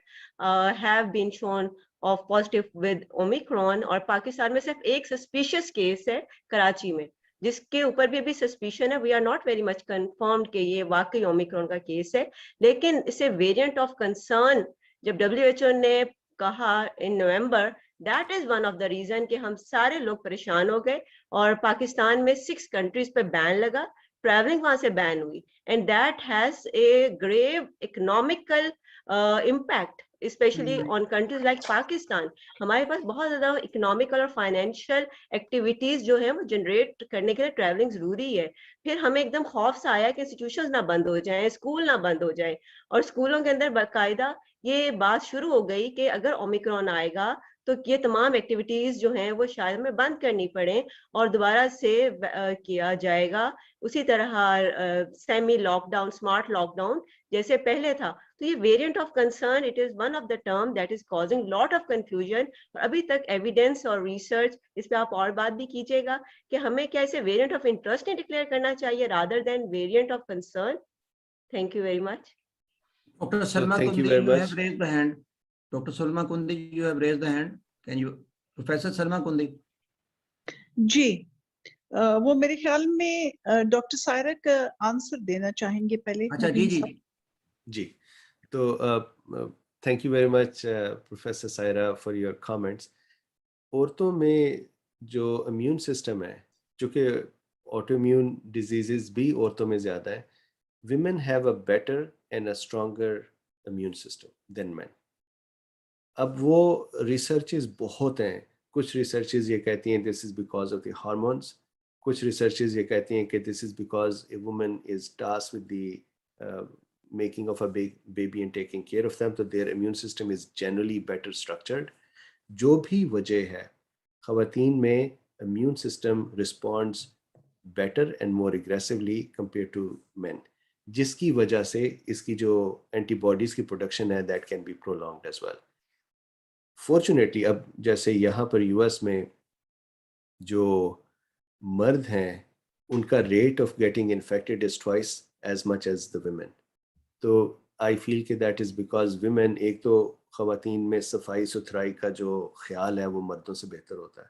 have been shown of positive with Omicron, और पाकिस्तान में सिर्फ एक सस्पिशियस केस है कराची में, जिसके ऊपर भी अभी सस्पिशन है। We are not very much confirmed कि ये वाकई ओमिक्रॉन का केस है, लेकिन इसे वेरिएंट ऑफ कंसर्न जब WHO ने कहा in November, that is one of the reason कि हम सारे लोग परेशान हो गए और पाकिस्तान में 6 कंट्रीज पे बैन लगा, ट्रैवलिंग वहां से बैन हुई, and that has a grave economical impact specially on countries like Pakistan. हमारे पास बहुत ज्यादा इकोनॉमिकल और फाइनेंशियल एक्टिविटीज जो है वो जनरेट करने के लिए ट्रैवलिंग जरूरी है। फिर हमें एकदम खौफ सा आया कि इंस्टीट्यूशंस ना बंद हो जाएं, स्कूल ना बंद हो जाएं, और स्कूलों के अंदर बाकायदा ये बात शुरू हो गई कि अगर ओमिक्रॉन आएगा तो ये तमाम एक्टिविटीज जो हैं वो शायद हमें बंद करनी पड़े और दोबारा से किया जाएगा उसी तरह सेमी लॉकडाउन, स्मार्ट लॉकडाउन जैसे पहले था। तो ये variant of concern, it is one of the term that is causing lot of confusion, और अभी तक एविडेंस और रिसर्च इस पे आप और बात भी कीजिएगा कि हमें क्या इसे वेरिएंट ऑफ इंटरेस्ट नहीं डिक्लेयर करना चाहिए rather than variant of concern. Thank you very much. Dr. Salma thank you Kundi, very you have much. raised the hand. Dr. Salma Kundi, you have raised the hand. Can you, Professor Salma Kundi? जी, वो मेरे ख्याल में डॉक्टर सायरा का आंसर देना चाहेंगे पहले। अच्छा, जी जी जी, तो thank you very much professor Saira for your comments. औरतों में जो इम्यून सिस्टम है, चूँकि ऑटोइम्यून डिजीजेस भी औरतों में ज़्यादा है, women have a better and a stronger immune system than men. अब वो रिसर्चेस बहुत हैं, कुछ रिसर्चेस ये कहती हैं this is because of the hormones, कुछ रिसर्चेस ये कहती हैं कि this is because a woman is tasked with the making of a baby and taking care of them, तो their immune system is generally better structured. जो भी वजह है, ख़वातीन में immune system responds better and more aggressively compare to men, जिसकी वजह से इसकी जो एंटीबॉडीज की प्रोडक्शन है that can B prolonged as well. Fortunately अब जैसे यहाँ पर यूएस में जो मर्द हैं उनका rate of getting infected is twice as much as the women, तो आई फील कि दैट इज़ बिकॉज वुमेन, एक तो ख़वातीन में सफाई सुथराई का जो ख्याल है वो मर्दों से बेहतर होता है,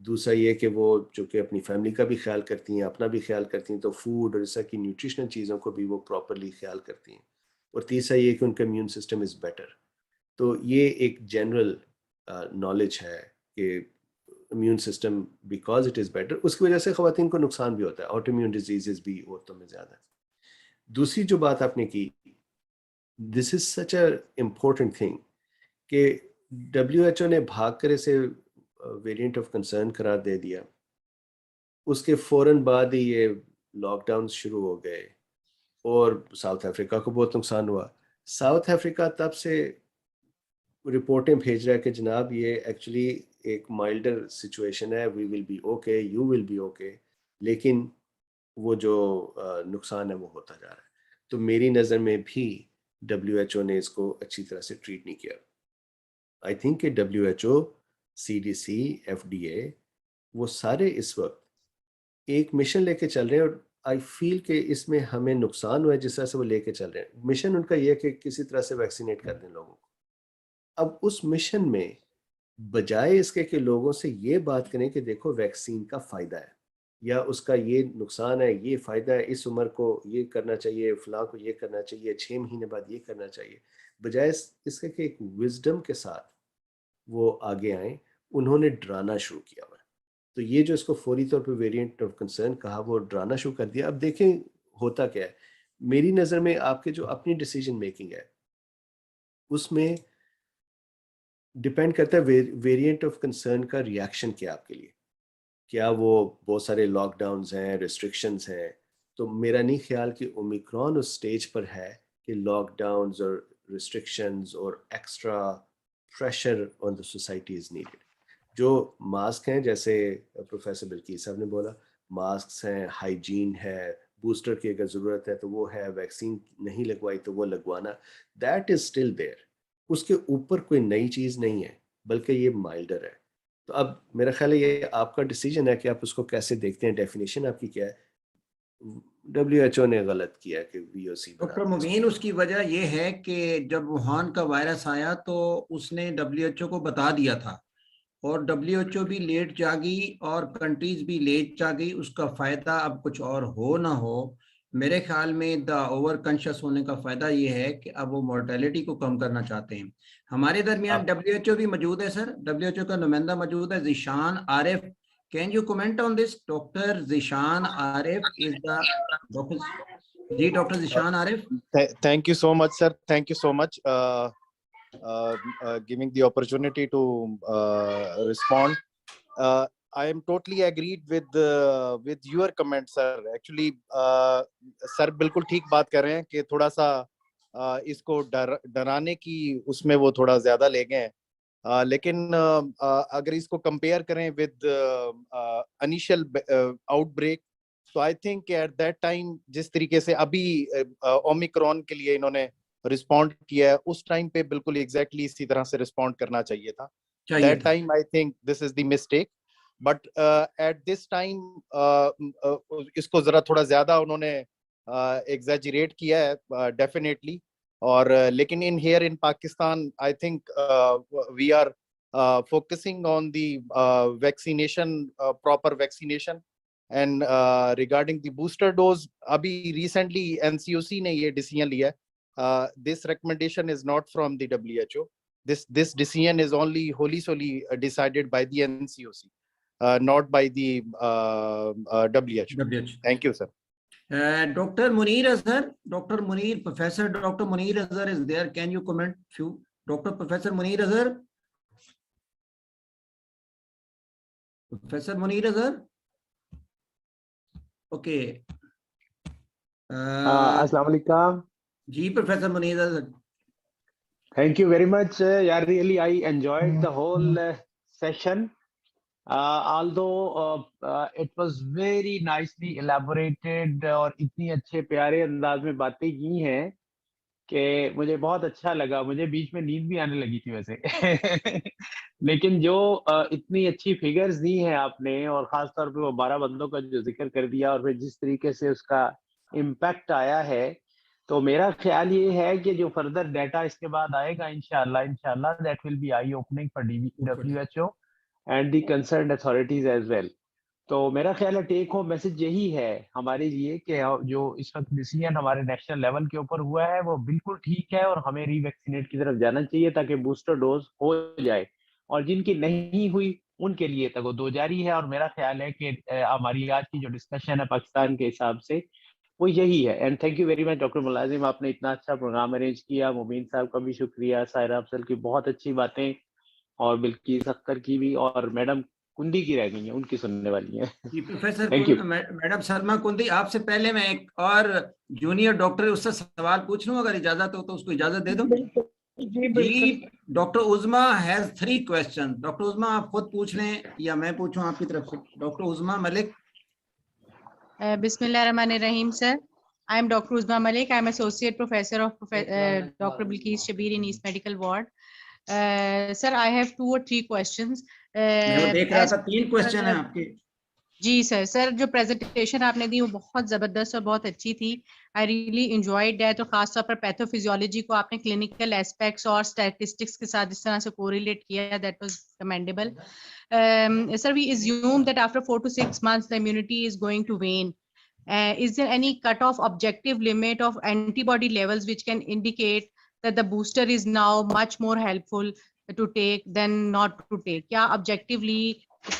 दूसरा ये कि वो चूँकि अपनी फैमिली का भी ख्याल करती हैं, अपना भी ख्याल करती हैं, तो फूड और इस तरह की न्यूट्रिशनल चीज़ों को भी वो प्रॉपरली ख्याल करती हैं, और तीसरा ये कि उनका इम्यून सिस्टम इज़ बेटर। तो ये एक जनरल नॉलेज है कि immune system because it is better, उसकी वजह से ख़वातीन को नुकसान भी होता है, ऑटोइम्यून डिजीज़ भी औरतों में ज़्यादा है। दूसरी जो बात आपने की, this is such a important thing कि WHO ने भाग कर इसे वेरिएंट ऑफ कंसर्न करार दे दिया, उसके फ़ौरन बाद ही ये लॉकडाउन शुरू हो गए और साउथ अफ्रीका को बहुत नुकसान हुआ। साउथ अफ्रीका तब से रिपोर्टें भेज रहा है कि जनाब ये एक्चुअली एक माइल्डर सिचुएशन है, we will be okay, you will be okay, लेकिन वो जो नुकसान है वो होता जा रहा है। तो मेरी नज़र में भी WHO ने इसको अच्छी तरह से ट्रीट नहीं किया। आई थिंक कि WHO, CDC, FDA वो सारे इस वक्त एक मिशन लेके चल रहे हैं, और आई फील कि इसमें हमें नुकसान हुआ है जिस तरह से वो लेके चल रहे हैं। मिशन उनका ये है कि किसी तरह से वैक्सीनेट कर दें लोगों को। अब उस मिशन में बजाय इसके कि लोगों से ये बात करें कि देखो वैक्सीन का फ़ायदा है या उसका ये नुकसान है, ये फ़ायदा है, इस उम्र को ये करना चाहिए, फ़लाँ को ये करना चाहिए, 6 महीने बाद ये करना चाहिए, बजाय इसके कि एक विजडम के साथ वो आगे आए, उन्होंने डराना शुरू किया हुआ है। तो ये जो इसको फौरी तौर पे वेरिएंट ऑफ कंसर्न कहा, वो डराना शुरू कर दिया। अब देखें होता क्या है। मेरी नज़र में आपके जो अपनी डिसीजन मेकिंग है उसमें डिपेंड करता है वेरिएंट ऑफ कंसर्न का रिएक्शन क्या आपके लिए, क्या वो बहुत सारे लॉकडाउन्स हैं, रिस्ट्रिक्शंस हैं, तो मेरा नहीं ख्याल कि ओमिक्रॉन उस स्टेज पर है कि लॉकडाउन्स और रिस्ट्रिक्शंस और extra pressure on the society is needed. जो मास्क हैं, जैसे प्रोफेसर बिल्कीस साहब ने बोला, मास्क हैं, हाइजीन है, बूस्टर की अगर ज़रूरत है तो वो है, वैक्सीन नहीं लगवाई तो वो लगवाना, दैट इज स्टिल देयर। उसके ऊपर कोई नई चीज़ नहीं है, बल्कि ये माइल्डर है। तो अब मेरा ख्याल है ये आपका डिसीजन है कि आप उसको कैसे देखते हैं, डेफिनेशन आपकी क्या है। WHO ने गलत किया कि VOC डॉक्टर बना मुबीन, उसकी वजह यह है कि जब वुहान का वायरस आया तो उसने WHO को बता दिया था, और WHO भी लेट जागी और कंट्रीज भी लेट जागी। उसका फायदा अब कुछ और हो ना हो, मेरे ख्याल में द ओवर कॉन्शियस होने का फायदा ये है कि अब वो मोर्टेलिटी को कम करना चाहते हैं। हमारे दरमियान WHO भी मौजूद है सर, WHO का नुमाइंदा मौजूद है, Zeeshan Arif. Can you comment on this? Doctor Zeeshan Arif is the doctor. जी doctor Zeeshan Arif. Thank you so much, sir. Thank you so much giving the opportunity to respond. I am totally agreed with your comment, sir. Actually, sir बिल्कुल ठीक बात कर रहे हैं कि थोड़ा सा इसको डराने की उसमें वो थोड़ा ज्यादा ले गए हैं, लेकिन अगर इसको कंपेयर करें विद इनिशियल आउटब्रेक, तो I think at that time जिस तरीके से अभी ओमिक्रॉन के लिए इन्होंने रिस्पॉन्ड किया है, उस टाइम पे बिल्कुल एग्जैक्टली इसी तरह से रिस्पॉन्ड करना चाहिए था। That time I think this is the mistake, but at this time इसको जरा थोड़ा ज्यादा उन्होंने एग्जैजरेट किया है डेफिनेटली। और लेकिन in here in Pakistan I think we are focusing on the vaccination, proper vaccination, and regarding the booster dose, abhi recently NCOC ne ye decision liya hai. This recommendation is not from the WHO. This decision is wholly solely decided by the NCOC, not by the WHO. Thank you, sir. Dr. Munir Azhar, Dr. Munir, Professor Dr. Munir Azhar is there. Can you comment few? Dr. Professor Munir Azhar. Professor Munir Azhar. Okay. Assalamu alaikum. Ji, Professor Munir Azhar. Thank you very much. Yeah, really, I enjoyed the whole session. Although it was very nicely elaborated और इतनी अच्छे प्यारे अंदाज में बातें की हैं कि मुझे बहुत अच्छा लगा। मुझे बीच में नींद भी आने लगी थी वैसे लेकिन जो इतनी अच्छी फिगर्स दी हैं आपने, और खास तौर पे वो 12 बंदों का जो जिक्र कर दिया और फिर जिस तरीके से उसका इम्पैक्ट आया है, तो मेरा ख्याल ये है कि जो फर्दर डाटा इसके बाद आएगा इंशाल्लाह that will be I opening for WHO and the concerned authorities as well. तो मेरा ख्याल है टेक होम मैसेज यही है हमारे लिए कि जो इस वक्त डिसीजन हमारे नेशनल लेवल के ऊपर हुआ है वो बिल्कुल ठीक है, और हमें रीवैक्सीनेट की तरफ जाना चाहिए ताकि बूस्टर डोज हो जाए, और जिनकी नहीं हुई उनके लिए तक वो दो जारी है। और मेरा ख्याल है कि हमारी आज की जो डिस्कशन है पाकिस्तान के हिसाब से वो यही है। And thank you very much doctor मुलाजिम, आपने इतना अच्छा प्रोग्राम अरेंज किया। मुबीन साहब का भी शुक्रिया, सायरा अफजल की बहुत अच्छी बातें, और बिल्किस अख्तर की भी, और मैडम कुंदी की रह गई है, उनकी सुनने वाली है। Professor thank you. Madam Salma Kundi, आपसे पहले मैं एक और जूनियर डॉक्टर उससे सवाल पूछ लूं, अगर इजाजत हो तो उसको इजाजत दे दूं। जी, doctor Uzma has 3 question. Doctor Uzma, आप खुद पूछ लें या मैं पूछूं आपकी तरफ से? Doctor उज़मा Malik. Bismillahirrahmanirrahim, sir. I am Dr. Uzma Malik. I am Associate Professor of Dr. Bilkis Shabir in East Medical Ward. Sir, I have 2 or 3 questions. मैं देख रहा था 3 क्वेश्चन है आपके। जी सर जो प्रेजेंटेशन आपने दी वो बहुत जबरदस्त और बहुत अच्छी थी। आई रियली एंजॉयड दैट, और खासतौर पर पैथोफिजियोलॉजी को आपने क्लिनिकल एस्पेक्ट्स और स्टैटिस्टिक्स के साथ जिस तरह से कोरिलेट किया, that was commendable. Sir, we assume that after 4 to 6 months the immunity is going to wane. Is there any cutoff objective limit of antibody levels which can indicate that the booster is now much more helpful to take than not to take? क्या objectively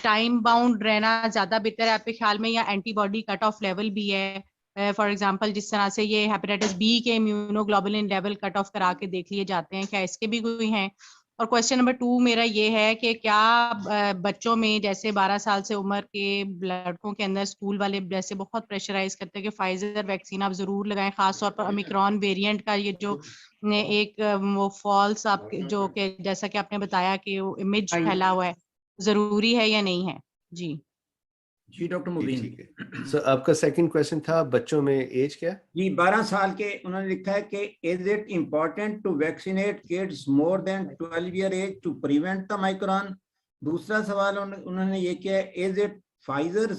टाइम बाउंड रहना ज्यादा बेहतर है आपके ख्याल में, या एंटीबॉडी कट ऑफ लेवल भी है? फॉर एग्जांपल जिस तरह से ये हेपेटाइटिस बी के इम्यूनोग्लोबुलिन लेवल कट ऑफ करा के देख लिए जाते हैं, क्या इसके भी कोई हैं? और क्वेश्चन नंबर 2 मेरा ये है कि क्या बच्चों में जैसे 12 साल से उम्र के लड़कों के अंदर स्कूल वाले जैसे बहुत प्रेशराइज करते हैं कि फाइजर वैक्सीन आप जरूर लगाएं, खासतौर पर ओमिक्रॉन वेरिएंट का ये जो एक वो फॉल्स आप जो कि जैसा कि आपने बताया कि इमेज फैला हुआ है, जरूरी है या नहीं है? जी जी डॉक्टर जी, मुबीन। ठीक है। सर आपका सेकंड क्वेश्चन था बच्चों में एज क्या? जी 12 साल के उन्होंने लिखा है कि is it important to vaccinate kids more than 12 year age to prevent the Omicron. दूसरा सवाल उन्होंने ये किया है, is it Pfizer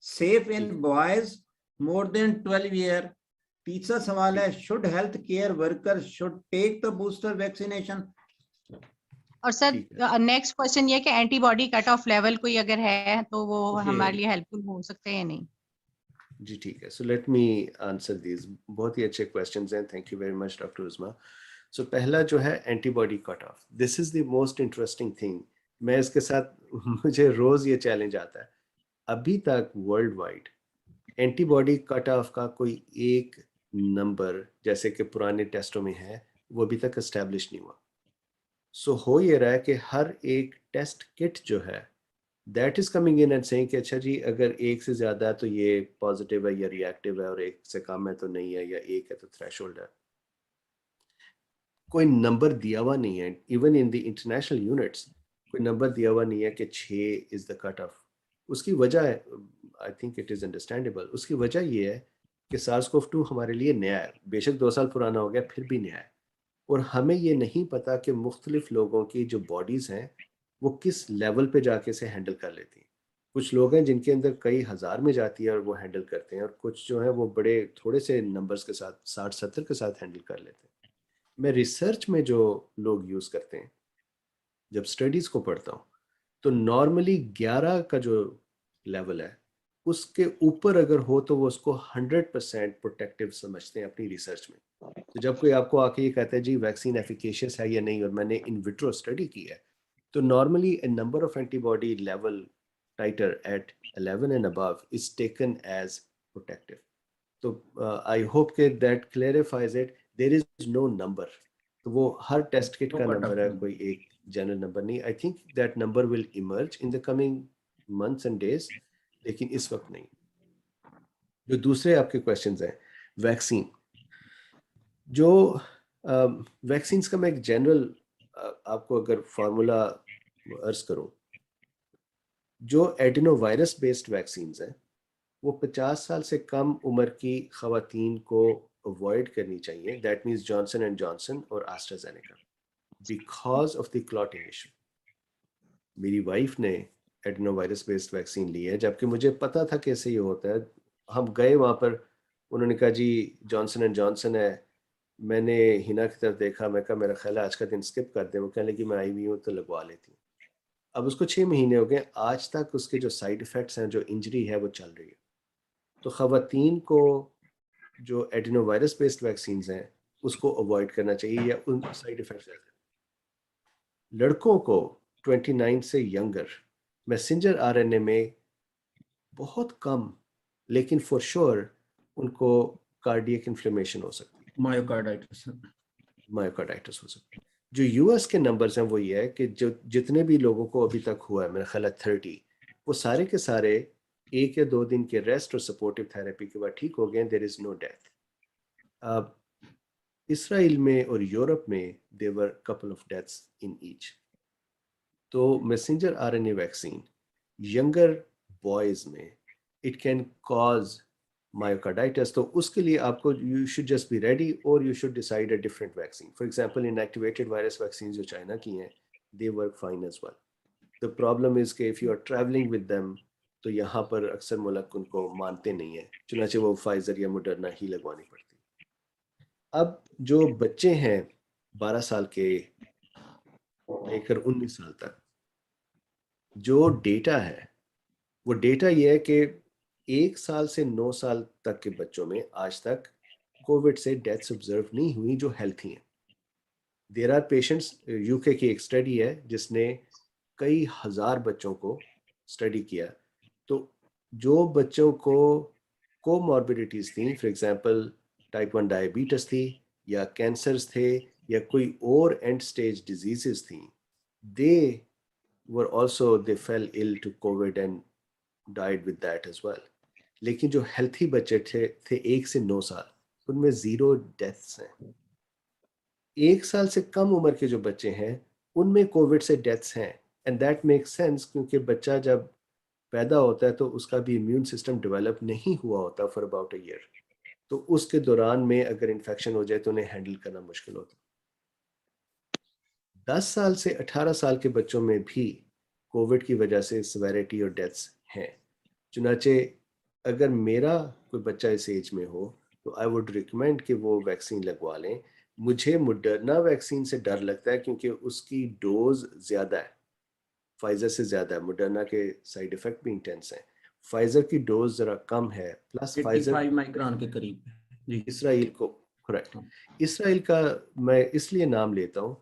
safe in boys more than 12 year. तीसरा सवाल है, should health care worker should take the booster vaccination. और सर ठीक है। नेक्स्ट क्वेश्चन ये कि एंटीबॉडी कट ऑफ लेवल कोई अगर है तो वो हमारे लिए हेल्पफुल हो सकते हैं या नहीं? जी ठीक है। So let me answer these. बहुत ही अच्छे क्वेश्चंस हैं, thank you very much doctor Usma. So पहला जो है antibody cut off, this is the most interesting thing. मैं इसके साथ मुझे रोज ये चैलेंज आता है। अभी तक world wide antibody cut of का कोई एक नंबर जैसे कि पुराने टेस्टों में है वो अभी तक एस्टेब्लिश नहीं हुआ। सो हो ये रहा है कि हर एक टेस्ट किट जो है that is coming in and saying कि अच्छा जी अगर एक से ज्यादा है तो ये पॉजिटिव है या रिएक्टिव है, और एक से कम है तो नहीं है, या एक है तो थ्रेशोल्ड है। कोई नंबर दिया हुआ नहीं है। Even in the international units कोई नंबर दिया हुआ नहीं है कि 6 इज द कट ऑफ। उसकी वजह है, I think it is understandable, उसकी वजह ये है कि SARS-CoV-2 हमारे लिए नया है, बेशक 2 साल पुराना हो गया फिर भी नया है। और हमें ये नहीं पता कि मुख्तलिफ लोगों की जो बॉडीज़ हैं वो किस लेवल पे जाके से हैंडल कर लेती हैं। कुछ लोग हैं जिनके अंदर कई हज़ार में जाती है और वो हैंडल करते हैं, और कुछ जो है वो बड़े थोड़े से नंबर्स के साथ 60-70 के साथ हैंडल कर लेते हैं। मैं रिसर्च में जो लोग यूज़ करते हैं, जब स्टडीज़ को पढ़ता हूँ, तो नॉर्मली 11 का जो लेवल है उसके ऊपर अगर हो तो वो उसको 100% प्रोटेक्टिव समझते हैं अपनी रिसर्च में। तो जब कोई आपको आके ये कहता है जी वैक्सीन एफिकेशियस है या नहीं, और मैंने इन विट्रो स्टडी की है, तो normally a number of antibody level titer at 11 and above is taken as protective. तो I hope कि that clarifies it. There is no number. तो वो हर टेस्ट किट का नंबर है, कोई एक जनरल नंबर नहीं। I think that number will emerge in the coming months and days, लेकिन इस वक्त नहीं। जो दूसरे आपके क्वेश्चंस हैं, वैक्सीन, जो वैक्सीन्स का मैं एक जनरल आपको अगर फार्मूला अर्ज करूं, जो एडिनोवायरस बेस्ड वैक्सीन्स हैं वो 50 साल से कम उम्र की खवातीन को अवॉइड करनी चाहिए। That means Johnson and Johnson और AstraZeneca, because of the clotting issue. मेरी वाइफ ने एडिनोवायरस बेस्ड वैक्सीन ली है, जबकि मुझे पता था कैसे ये होता है। हम गए वहाँ पर, उन्होंने कहा जी जॉनसन एंड जॉनसन है। मैंने हिना की तरफ देखा, मैं कहा मेरा ख्याल है आज का दिन स्किप कर दे। वो कहने लगी मैं आई हुई हूँ तो लगवा लेती हूँ। अब उसको 6 महीने हो गए, आज तक उसके जो साइड इफ़ेक्ट्स हैं, जो इंजरी है वो चल रही है। तो ख़वातीन को जो एडिनोवायरस बेस्ड वैक्सीन हैं उसको अवॉइड करना चाहिए, या उन साइड इफ़ेक्ट्स हैं। लड़कों को 29 से यंगर मैसेंजर RNA में बहुत कम, लेकिन फॉर श्योर उनको कार्डियक इन्फ्लेमेशन हो सकती है, मायोकार्डाइटिस मायोकार्डाइटिस हो सकती है। जो यूएस के नंबर्स हैं वो ये है कि जो जितने भी लोगों को अभी तक हुआ है, मेरा ख्याल है 30, वो सारे के सारे 1 या 2 दिन के रेस्ट और सपोर्टिव थेरेपी के बाद ठीक हो गए। There is no death. अब इसराइल में और यूरोप में there were couple of deaths in each. तो messenger RNA vaccine younger boys में इट कैन कॉज मायोकार्डाइटिस, तो उसके लिए आपको you should just be ready, और you should decide a different vaccine. For example inactivated virus vaccine जो चाइना की हैं, they work fine as well. The problem is कि if you are travelling with them, तो यहाँ पर अक्सर मुल्क उनको मानते नहीं है, चुनाचे वो फाइजर या मोडर्ना ही लगवानी पड़ती। अब जो बच्चे हैं 12 साल के लेकर 19 साल तक, जो डेटा है वो डेटा ये है कि 1 साल से 9 साल तक के बच्चों में आज तक कोविड से डेथ्स ऑब्जर्व नहीं हुई जो हेल्थी हैं। देयर आर पेशेंट्स, यूके की एक स्टडी है जिसने कई हज़ार बच्चों को स्टडी किया, तो जो बच्चों को कोमॉर्बिडिटीज़ थी, फॉर एग्जांपल टाइप 1 डायबिटीज़ थी, या कैंसर्स थे, या कोई और एंड स्टेज डिजीजेस थी, they were also, they fell ill to COVID and died with that as well. लेकिन जो हेल्थी बच्चे थे 1 से 9 साल, उनमें 0 डेथ्स हैं। 1 साल से कम उम्र के जो बच्चे हैं उनमें कोविड से डेथ्स हैं, एंड दैट मेक्स सेंस, क्योंकि बच्चा जब पैदा होता है तो उसका भी इम्यून सिस्टम डेवलप नहीं हुआ होता फॉर अबाउट अ ईयर, तो उसके दौरान में अगर इन्फेक्शन हो जाए तो उन्हें हैंडल करना मुश्किल होता है। 10 साल से 18 साल के बच्चों में भी कोविड की वजह से सिवियरिटी और डेथ्स हैं। चुनाचे अगर मेरा कोई बच्चा इस एज में हो तो आई वुड रिकमेंड कि वो वैक्सीन लगवा लें। मुझे मॉडर्ना वैक्सीन से डर लगता है क्योंकि उसकी डोज ज़्यादा है, फाइजर से ज़्यादा है। मॉडर्ना के साइड इफ़ेक्ट भी इंटेंस हैं, फाइजर की डोज ज़रा कम है, प्लस 85 माइक्रोन के करीब जी। इसराइल को, करेक्ट, इसराइल का मैं इसलिए नाम लेता हूँ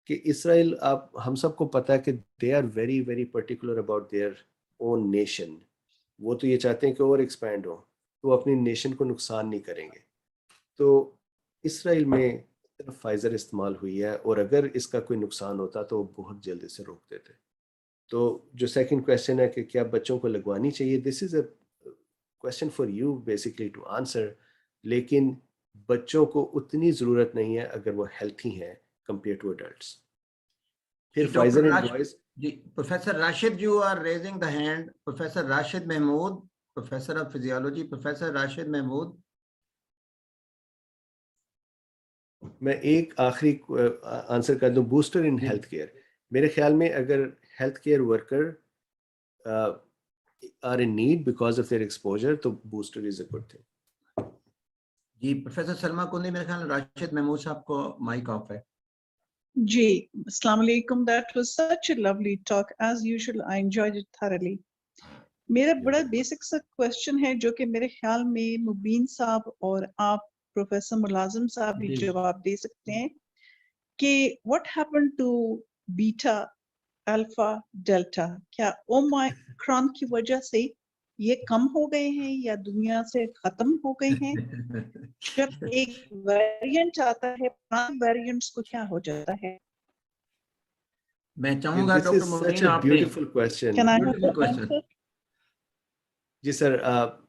कि इसराइल, आप हम सबको पता है कि they are very very particular about their own nation. वो तो ये चाहते हैं कि और एक्सपैंड हो, तो वो अपनी नेशन को नुकसान नहीं करेंगे। तो इसराइल में सिर्फ फाइजर इस्तेमाल हुई है, और अगर इसका कोई नुकसान होता तो वो बहुत जल्दी से रोक देते। तो जो सेकंड क्वेश्चन है कि क्या बच्चों को लगवानी चाहिए, this is a question for you basically to answer, लेकिन बच्चों को उतनी ज़रूरत नहीं है अगर वो हेल्थी हैं कंपेयर टू एडल्ट्स। फिर फाइजर एंड बॉयज जी, professor Rashid, you are raising the hand. Professor Rashid Mahmood, professor of physiology, professor Rashid Mahmood. मैं एक आखिरी आंसर कर दूं, बूस्टर इन हेल्थ केयर। मेरे ख्याल में अगर health care worker are in need because of their exposure, तो booster is a good thing. जी, प्रोफेसर सलमा कुंदी, मेरे ख्याल राशिद महमूद साहब को माइक ऑफ है। जी, अस्सलाम वालेकुम, that was such a lovely talk as usual, I enjoyed it thoroughly. मेरा बड़ा बेसिक सा क्वेश्चन है जो कि मेरे ख्याल में मुबीन साहब और आप प्रोफेसर मुलाजिम साहब भी जवाब दे सकते हैं कि what happened to beta alpha delta, क्या ओमिक्रॉन की वजह से ये कम हो गए हैं या दुनिया से खत्म हो गए हैं? जब एक वेरिएंट आता है, वेरिएंट्स को क्या हो जाता है? मैं चाहूंगा this is doctor such Mubeen, uh आपने beautiful question. Can I have beautiful the question. answer? जी sir,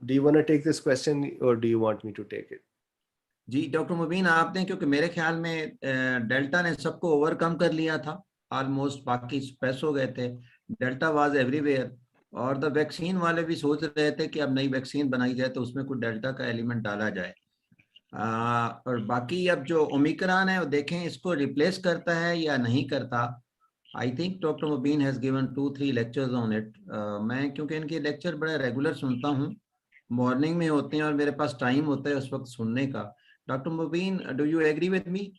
do you want to take this question or do you want me to take it? जी डॉक्टर मुबीन, आपने, क्योंकि मेरे ख्याल में डेल्टा ने सबको ओवरकम कर लिया था ऑलमोस्ट, बाकी स्प्रेस हो गए थे, डेल्टा वाज एवरीवेयर, और द वैक्सीन वाले भी सोच रहे थे कि अब नई वैक्सीन बनाई जाए तो उसमें कुछ डेल्टा का एलिमेंट डाला जाए। और बाकी अब जो ओमिक्रॉन है वो देखें इसको रिप्लेस करता है या नहीं करता। I think doctor Mubeen has given 2-3 lectures on it. मैं क्योंकि इनके लेक्चर बड़े रेगुलर सुनता हूँ, मॉर्निंग में होते हैं और मेरे पास टाइम होता है उस वक्त सुनने का। Doctor Mubeen, do you agree with me?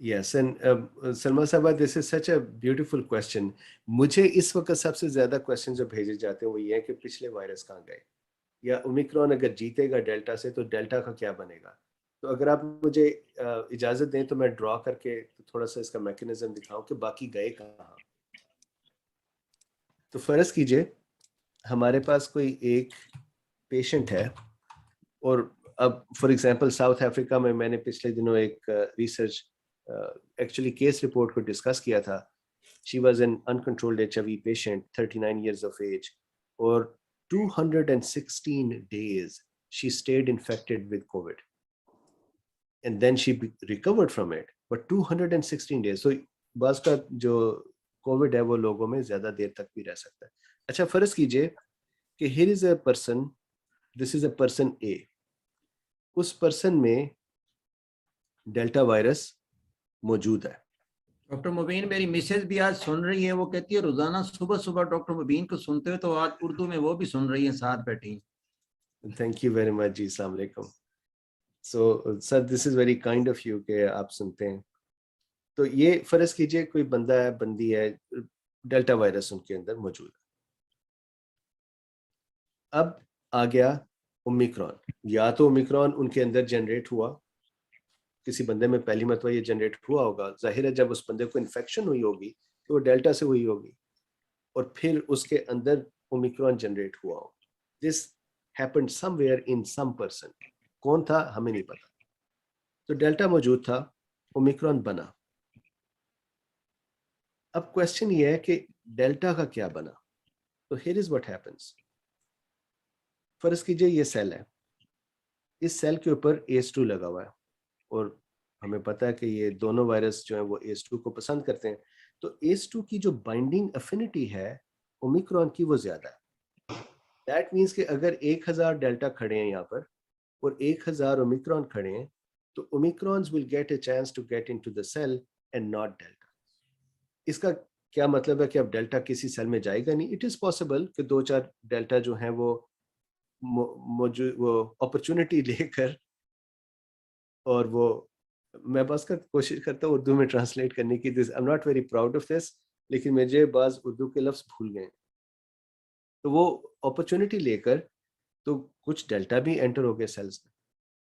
Yes, and Salma साहबा, this is such a beautiful question. मुझे इस वक्त सबसे ज्यादा क्वेश्चन जो भेजे जाते हैं वो ये है कि पिछले वायरस कहाँ गए, या ओमिक्रॉन अगर जीतेगा डेल्टा से तो डेल्टा का क्या बनेगा। तो अगर आप मुझे इजाजत दें तो मैं ड्रॉ करके थोड़ा सा इसका मैकेनिज्म दिखाऊं कि बाकी गए कहाँ। तो फर्ज कीजिए हमारे पास कोई एक पेशेंट है, और अब फॉर एग्जांपल साउथ अफ्रीका में मैंने पिछले दिनों एक रिसर्च एक्चुअली केस रिपोर्ट को डिस्कस किया था। She was an uncontrolled HIV patient, 39 years of age, और 216 days she stayed infected with COVID and then she recovered from it, but 216 days, so बास का जो कोविड है वो लोगों में ज्यादा देर तक भी रह सकता है। अच्छा, फर्ज कीजिए कि here is a person, this is a person A, उस पर्सन में डेल्टा वायरस मौजूद है। डॉक्टर मुबीन, मेरी मिसेज भी आज सुन रही है, वो कहती है रोजाना सुबह सुबह डॉक्टर मुबीन को सुनते हो, तो आज उर्दू में वो भी सुन रही है साथ बैठी। थैंक यू वेरी मच जी, अस्सलाम वालेकुम। So sir, this is very kind of you कि आप सुनते हैं। तो ये फर्ज कीजिए कोई बंदा है, बंदी है, डेल्टा वायरस उनके अंदर मौजूद है। अब आ गया ओमिक्रॉन, या तो ओमिक्रॉन उनके अंदर जनरेट हुआ, किसी बंदे में पहली मरतबा ये जनरेट हुआ होगा, जाहिर है जब उस बंदे को इन्फेक्शन हुई होगी तो वो डेल्टा से हुई होगी, और फिर उसके अंदर ओमिक्रॉन जनरेट हुआ होगा। This happened somewhere in some person, कौन था हमें नहीं पता। तो डेल्टा मौजूद था, ओमिक्रॉन बना। अब क्वेश्चन ये है कि डेल्टा का क्या बना। तो हियर इज व्हाट हैपेंस। फर्ज कीजिए ये सेल है, इस सेल के ऊपर ACE2 लगा हुआ है और हमें पता है कि ये दोनों वायरस जो है वो ACE2 को पसंद करते हैं। तो ACE2 की जो बाइंडिंग अफिनिटी है ओमिक्रॉन की वो ज्यादा है। दैट मीन्स कि अगर 1000 डेल्टा खड़े हैं यहाँ पर और 1000 ओमिक्रॉन खड़े हैं तो Omicrons will get a chance to get into the cell and not Delta. इसका क्या मतलब है कि अब डेल्टा किसी सेल में जाएगा नहीं। इट इज पॉसिबल कि 2-4 डेल्टा जो हैं वो अपॉर्चुनिटी लेकर, और वो मैं बस का कोशिश करता हूँ उर्दू में ट्रांसलेट करने की। This I am not very proud of this, लेकिन मुझे बाज उर्दू के लफ्ज भूल गए। तो वो अपॉर्चुनिटी लेकर तो कुछ डेल्टा भी एंटर हो गए सेल्स में,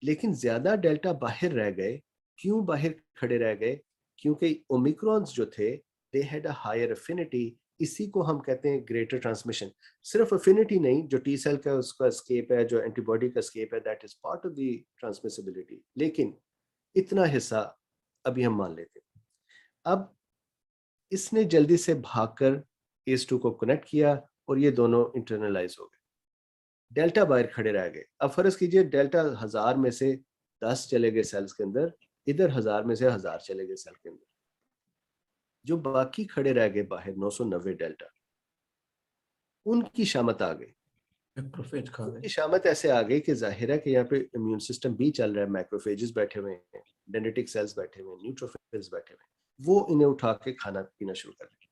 लेकिन ज्यादा डेल्टा बाहर रह गए। क्यों बाहर खड़े रह गए? क्योंकि ओमिक्रॉन्स जो थे they had a higher affinity. इसी को हम कहते हैं ग्रेटर ट्रांसमिशन। सिर्फ अफिनिटी नहीं, जो टी सेल का उसका एस्केप है, जो एंटीबॉडी का एस्केप है, that is part of the transmissibility. लेकिन इतना हिस्सा अभी हम मान लेते हैं। अब इसने जल्दी से भागकर ACE2 को कनेक्ट किया और ये दोनों इंटरनलाइज हो गए। डेल्टा बाहर खड़े रह गए। अब फर्ज कीजिए डेल्टा 1000 में से 10 चले गए सेल्स के अंदर, इधर 1000 में से 1000 चले गए सेल के अंदर। जो बाकी खड़े रह गए बाहर 990 डेल्टा, उनकी शामत आ गई। मैक्रोफेज खा गए। उनकी शामत ऐसे आ गई कि जाहिर है कि यहाँ पे इम्यून सिस्टम भी चल रहा है, मैक्रोफेजेस बैठे हुए हैं, डेंड्रिटिक सेल्स बैठे हुए हैं, न्यूट्रोफिल्स बैठे हुए हैं, वो इन्हें उठा के खाना पीना शुरू कर दें।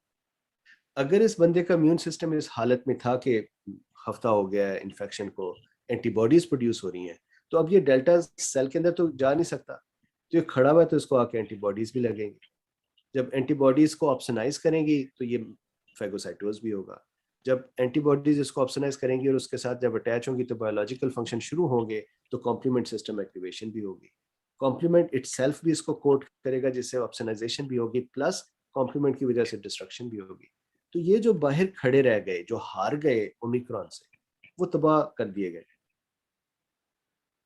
अगर इस बंदे का इम्यून सिस्टम इस हालत में था कि हफ्ता हो गया है इन्फेक्शन को, एंटीबॉडीज प्रोड्यूस हो रही हैं, तो अब ये डेल्टा सेल के अंदर तो जा नहीं सकता, तो ये खड़ा हुआ है, तो इसको आके एंटीबॉडीज भी लगेंगी। जब एंटीबॉडीज को ऑप्शनाइज करेंगी तो ये फेगोसाइटोज भी होगा। जब एंटीबॉडीज इसको ऑप्शनाइज करेंगी और उसके साथ जब अटैच होंगी तो बायोलॉजिकल फंक्शन शुरू होंगे, तो कॉम्प्लीमेंट सिस्टम एक्टिवेशन भी होगी। कॉम्प्लीमेंट इटसेल्फ भी इसको कोट करेगा, जिससे ऑप्शनाइजेशन भी होगी, प्लस कॉम्प्लीमेंट की वजह से डिस्ट्रक्शन भी होगी। तो ये जो बाहर खड़े रह गए, जो हार गए ओमिक्रॉन से, वो तबाह कर दिए गए।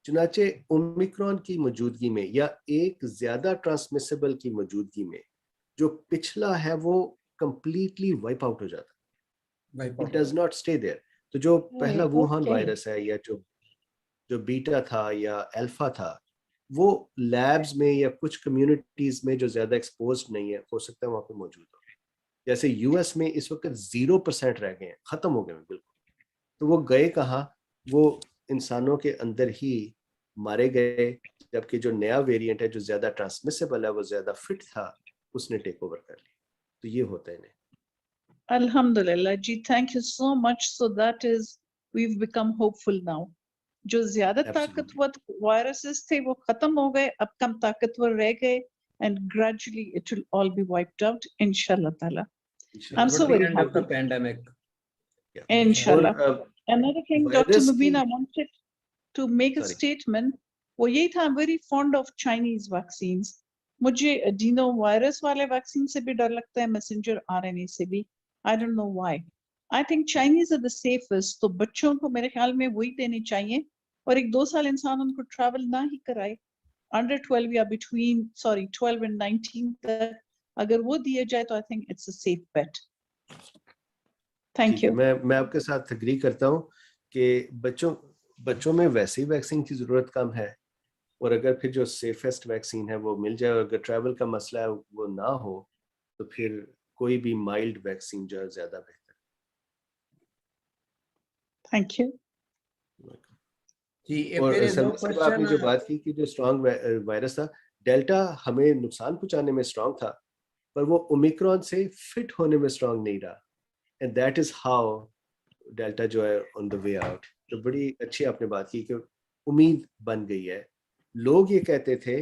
चुनाचे ओमिक्रॉन की मौजूदगी में या एक ज्यादा ट्रांसमिसिबल की मौजूदगी में जो पिछला है वो कंप्लीटली वाइप आउट हो जाता है। It does not stay there. तो जो पहला वुहान वायरस है या जो बीटा था या अल्फा था, वो लैब्स में या कुछ कम्युनिटीज में जो ज्यादा एक्सपोज्ड नहीं है, हो सकता है वहां पे मौजूद हो। जैसे US में इस वक्त 0% रह गए हैं, खत्म हो गए हैं बिल्कुल। तो वो गए कहाँ? वो इंसानों के अंदर ही मारे गए, जबकि जो नया वेरिएंट है जो ज्यादा ट्रांसमिसिबल है, वो ज्यादा फिट था, उसने टेक ओवर कर लिया। तो ये होता है। Alhamdulillah ji, thank you so much. So that is, we've become hopeful now. जो ज्यादा ताकतवर वायरसेस थे वो खत्म हो गए, अब कम ताकतवर रह गए, and gradually it will all be wiped out, inshallah ta'ala. I'm so very End of the happy. pandemic. Inshallah. और Another thing, Dr. virus Mubin, की- I wanted to make a Sorry. statement. वो यही था, I'm very fond of Chinese vaccines. मुझे adeno virus वाले वैक्सीन से भी डर लगता है, messenger RNA से भी. I don't know why. I think Chinese are the safest. तो बच्चों को मेरे ख्याल में वही देनी चाहिए, और 1-2 साल इंसान उनको ट्रैवल ना ही कराए, अंडर 12 या between 12 and 19 तक अगर वो दिए जाए तो I think it's a safe bet. Thank you. मैं आपके साथ एग्री करता हूँ कि बच्चों में वैसे ही वैक्सीन की जरूरत कम है, और अगर फिर जो सेफेस्ट वैक्सीन है वो मिल जाए, और अगर ट्रैवल का मसला है वो ना हो, तो फिर कोई भी माइल्ड वैक्सीन जो है ज्यादा बेहतर। Thank you. जी, if और there is no समीर साहब, आपने जो question, बात की कि जो स्ट्रॉन्ग वायरस था, डेल्टा हमें नुकसान पहुंचाने में स्ट्रॉन्ग था, पर वो ओमिक्रॉन से फिट होने में स्ट्रॉन्ग नहीं रहा, and that is how delta जो है ऑन द वे आउट। तो बड़ी अच्छी आपने बात की कि उम्मीद बन गई है। लोग ये कहते थे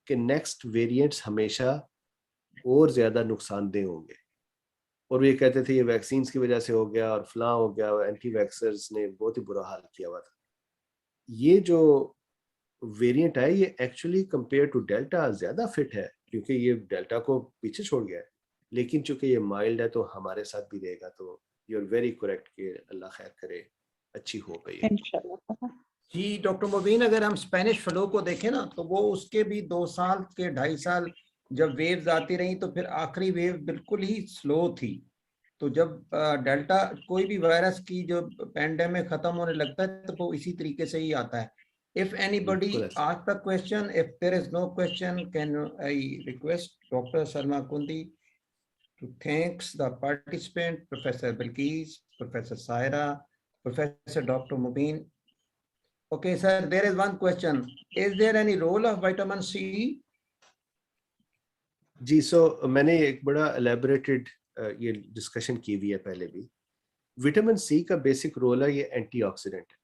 कि नेक्स्ट वेरिएंट्स हमेशा और ज्यादा नुकसानदेह होंगे, और ये कहते थे ये वैक्सीन की वजह से हो गया और फलां हो गया, एंटी वैक्सर्स ने बहुत ही बुरा हाल किया हुआ था। ये जो वेरिएंट है ये एक्चुअली कंपेयर टू डेल्टा ज्यादा फिट है, क्योंकि ये डेल्टा को पीछे छोड़ गया है, लेकिन चूंकि ये माइल्ड है तो हमारे साथ भी रहेगा। तो यू आर वेरी करेक्ट कि अल्लाह खैर करे, अच्छी हो गई है। Inshallah. जी डॉक्टर मुबीन, अगर हम स्पेनिश फ्लू को देखें ना, तो वो उसके भी 2 साल के 2.5 साल जब वेव्स आती रही, तो फिर आखिरी वेव बिल्कुल ही स्लो थी। तो जब डेल्टा कोई भी वायरस की जो पैंडेमिक खत्म होने लगता है, तो वो इसी तरीके से ही आता है। If anybody बिल्कुल ऐसा। ask the question, if there is no question, can I request Dr. Salma Kundi to thanks the participant, Professor Bilqis, Professor Saira, Professor Dr. Mubin. Okay, sir, there is one question. Is there any role of vitamin C? जी, सो मैंने एक बड़ा एलेबोरेटेड ये डिस्कशन की हुई है पहले भी। विटामिन सी का बेसिक रोल है, ये एंटीऑक्सीडेंट है,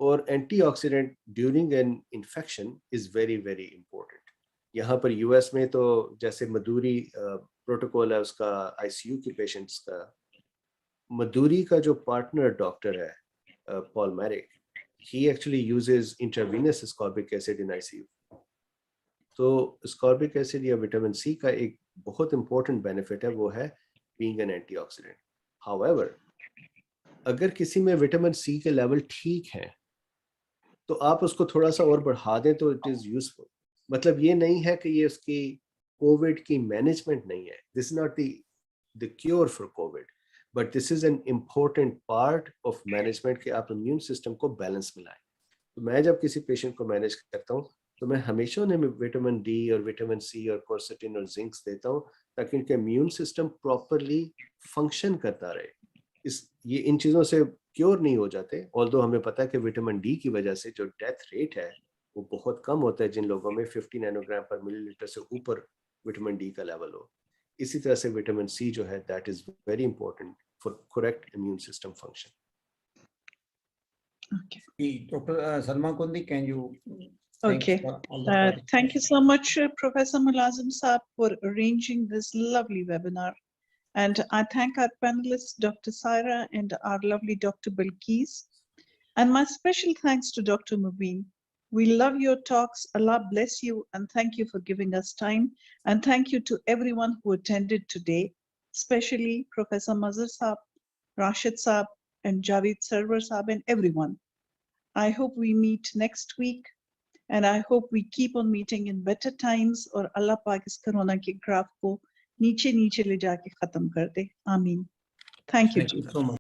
और antioxidant during an infection is very very important. यहाँ पर यूएस में तो जैसे मधुरी प्रोटोकॉल है उसका आईसीयू के पेशेंट्स का, मधुरी का जो पार्टनर डॉक्टर है Paul Marik, he actually uses intravenous ascorbic acid in ICU. तो ascorbic acid या विटामिन सी का एक बहुत इंपॉर्टेंट बेनिफिट है, वो है being an antioxidant. However, अगर किसी में विटामिन सी के लेवल ठीक हैं, तो आप उसको थोड़ा सा और बढ़ा दें तो इट इज यूजफुल। मतलब ये नहीं है कि ये उसकी कोविड की मैनेजमेंट नहीं है, this is not the cure for Covid, but this is an important part of management कि आप इम्यून सिस्टम को बैलेंस में लाएं। तो मैं जब किसी पेशेंट को मैनेज करता हूँ, तो मैं हमेशा उन्हें विटामिन डी और विटामिन सी और क्वर्सेटिन और जिंक्स देता हूँ, ताकि उनका इम्यून सिस्टम प्रॉपरली फंक्शन करता रहे। ये इन चीज़ों से क्योर नहीं हो जाते, ऑल्दो हमें पता है कि विटामिन डी की वजह से जो डेथ रेट है वो बहुत कम होता है जिन लोगों में 50 नैनोग्राम पर मिलीलीटर से ऊपर विटामिन डी का लेवल हो। इसी तरह से विटामिन सी जो है, that is very important for correct immune system function. Okay. Dr. Salma Kundi, can you? Okay. Thank you so much, Professor Mulazim Saab, for arranging this lovely webinar. And I thank our panelists, Dr. Saira and our lovely Dr. Bilqis. And my special thanks to Dr. Mubin. We love your talks. Allah bless you, and thank you for giving us time. And thank you to everyone who attended today, especially Professor Mazhar Saab, Rashid Saab, and Javed Sarwar Saab, and everyone. I hope we meet next week, and I hope we keep on meeting in better times, और Allah पाक इस कोरोना के ग्राफ को नीचे नीचे ले जाके खत्म कर दे। आमीन। Thank you. Thank you so much.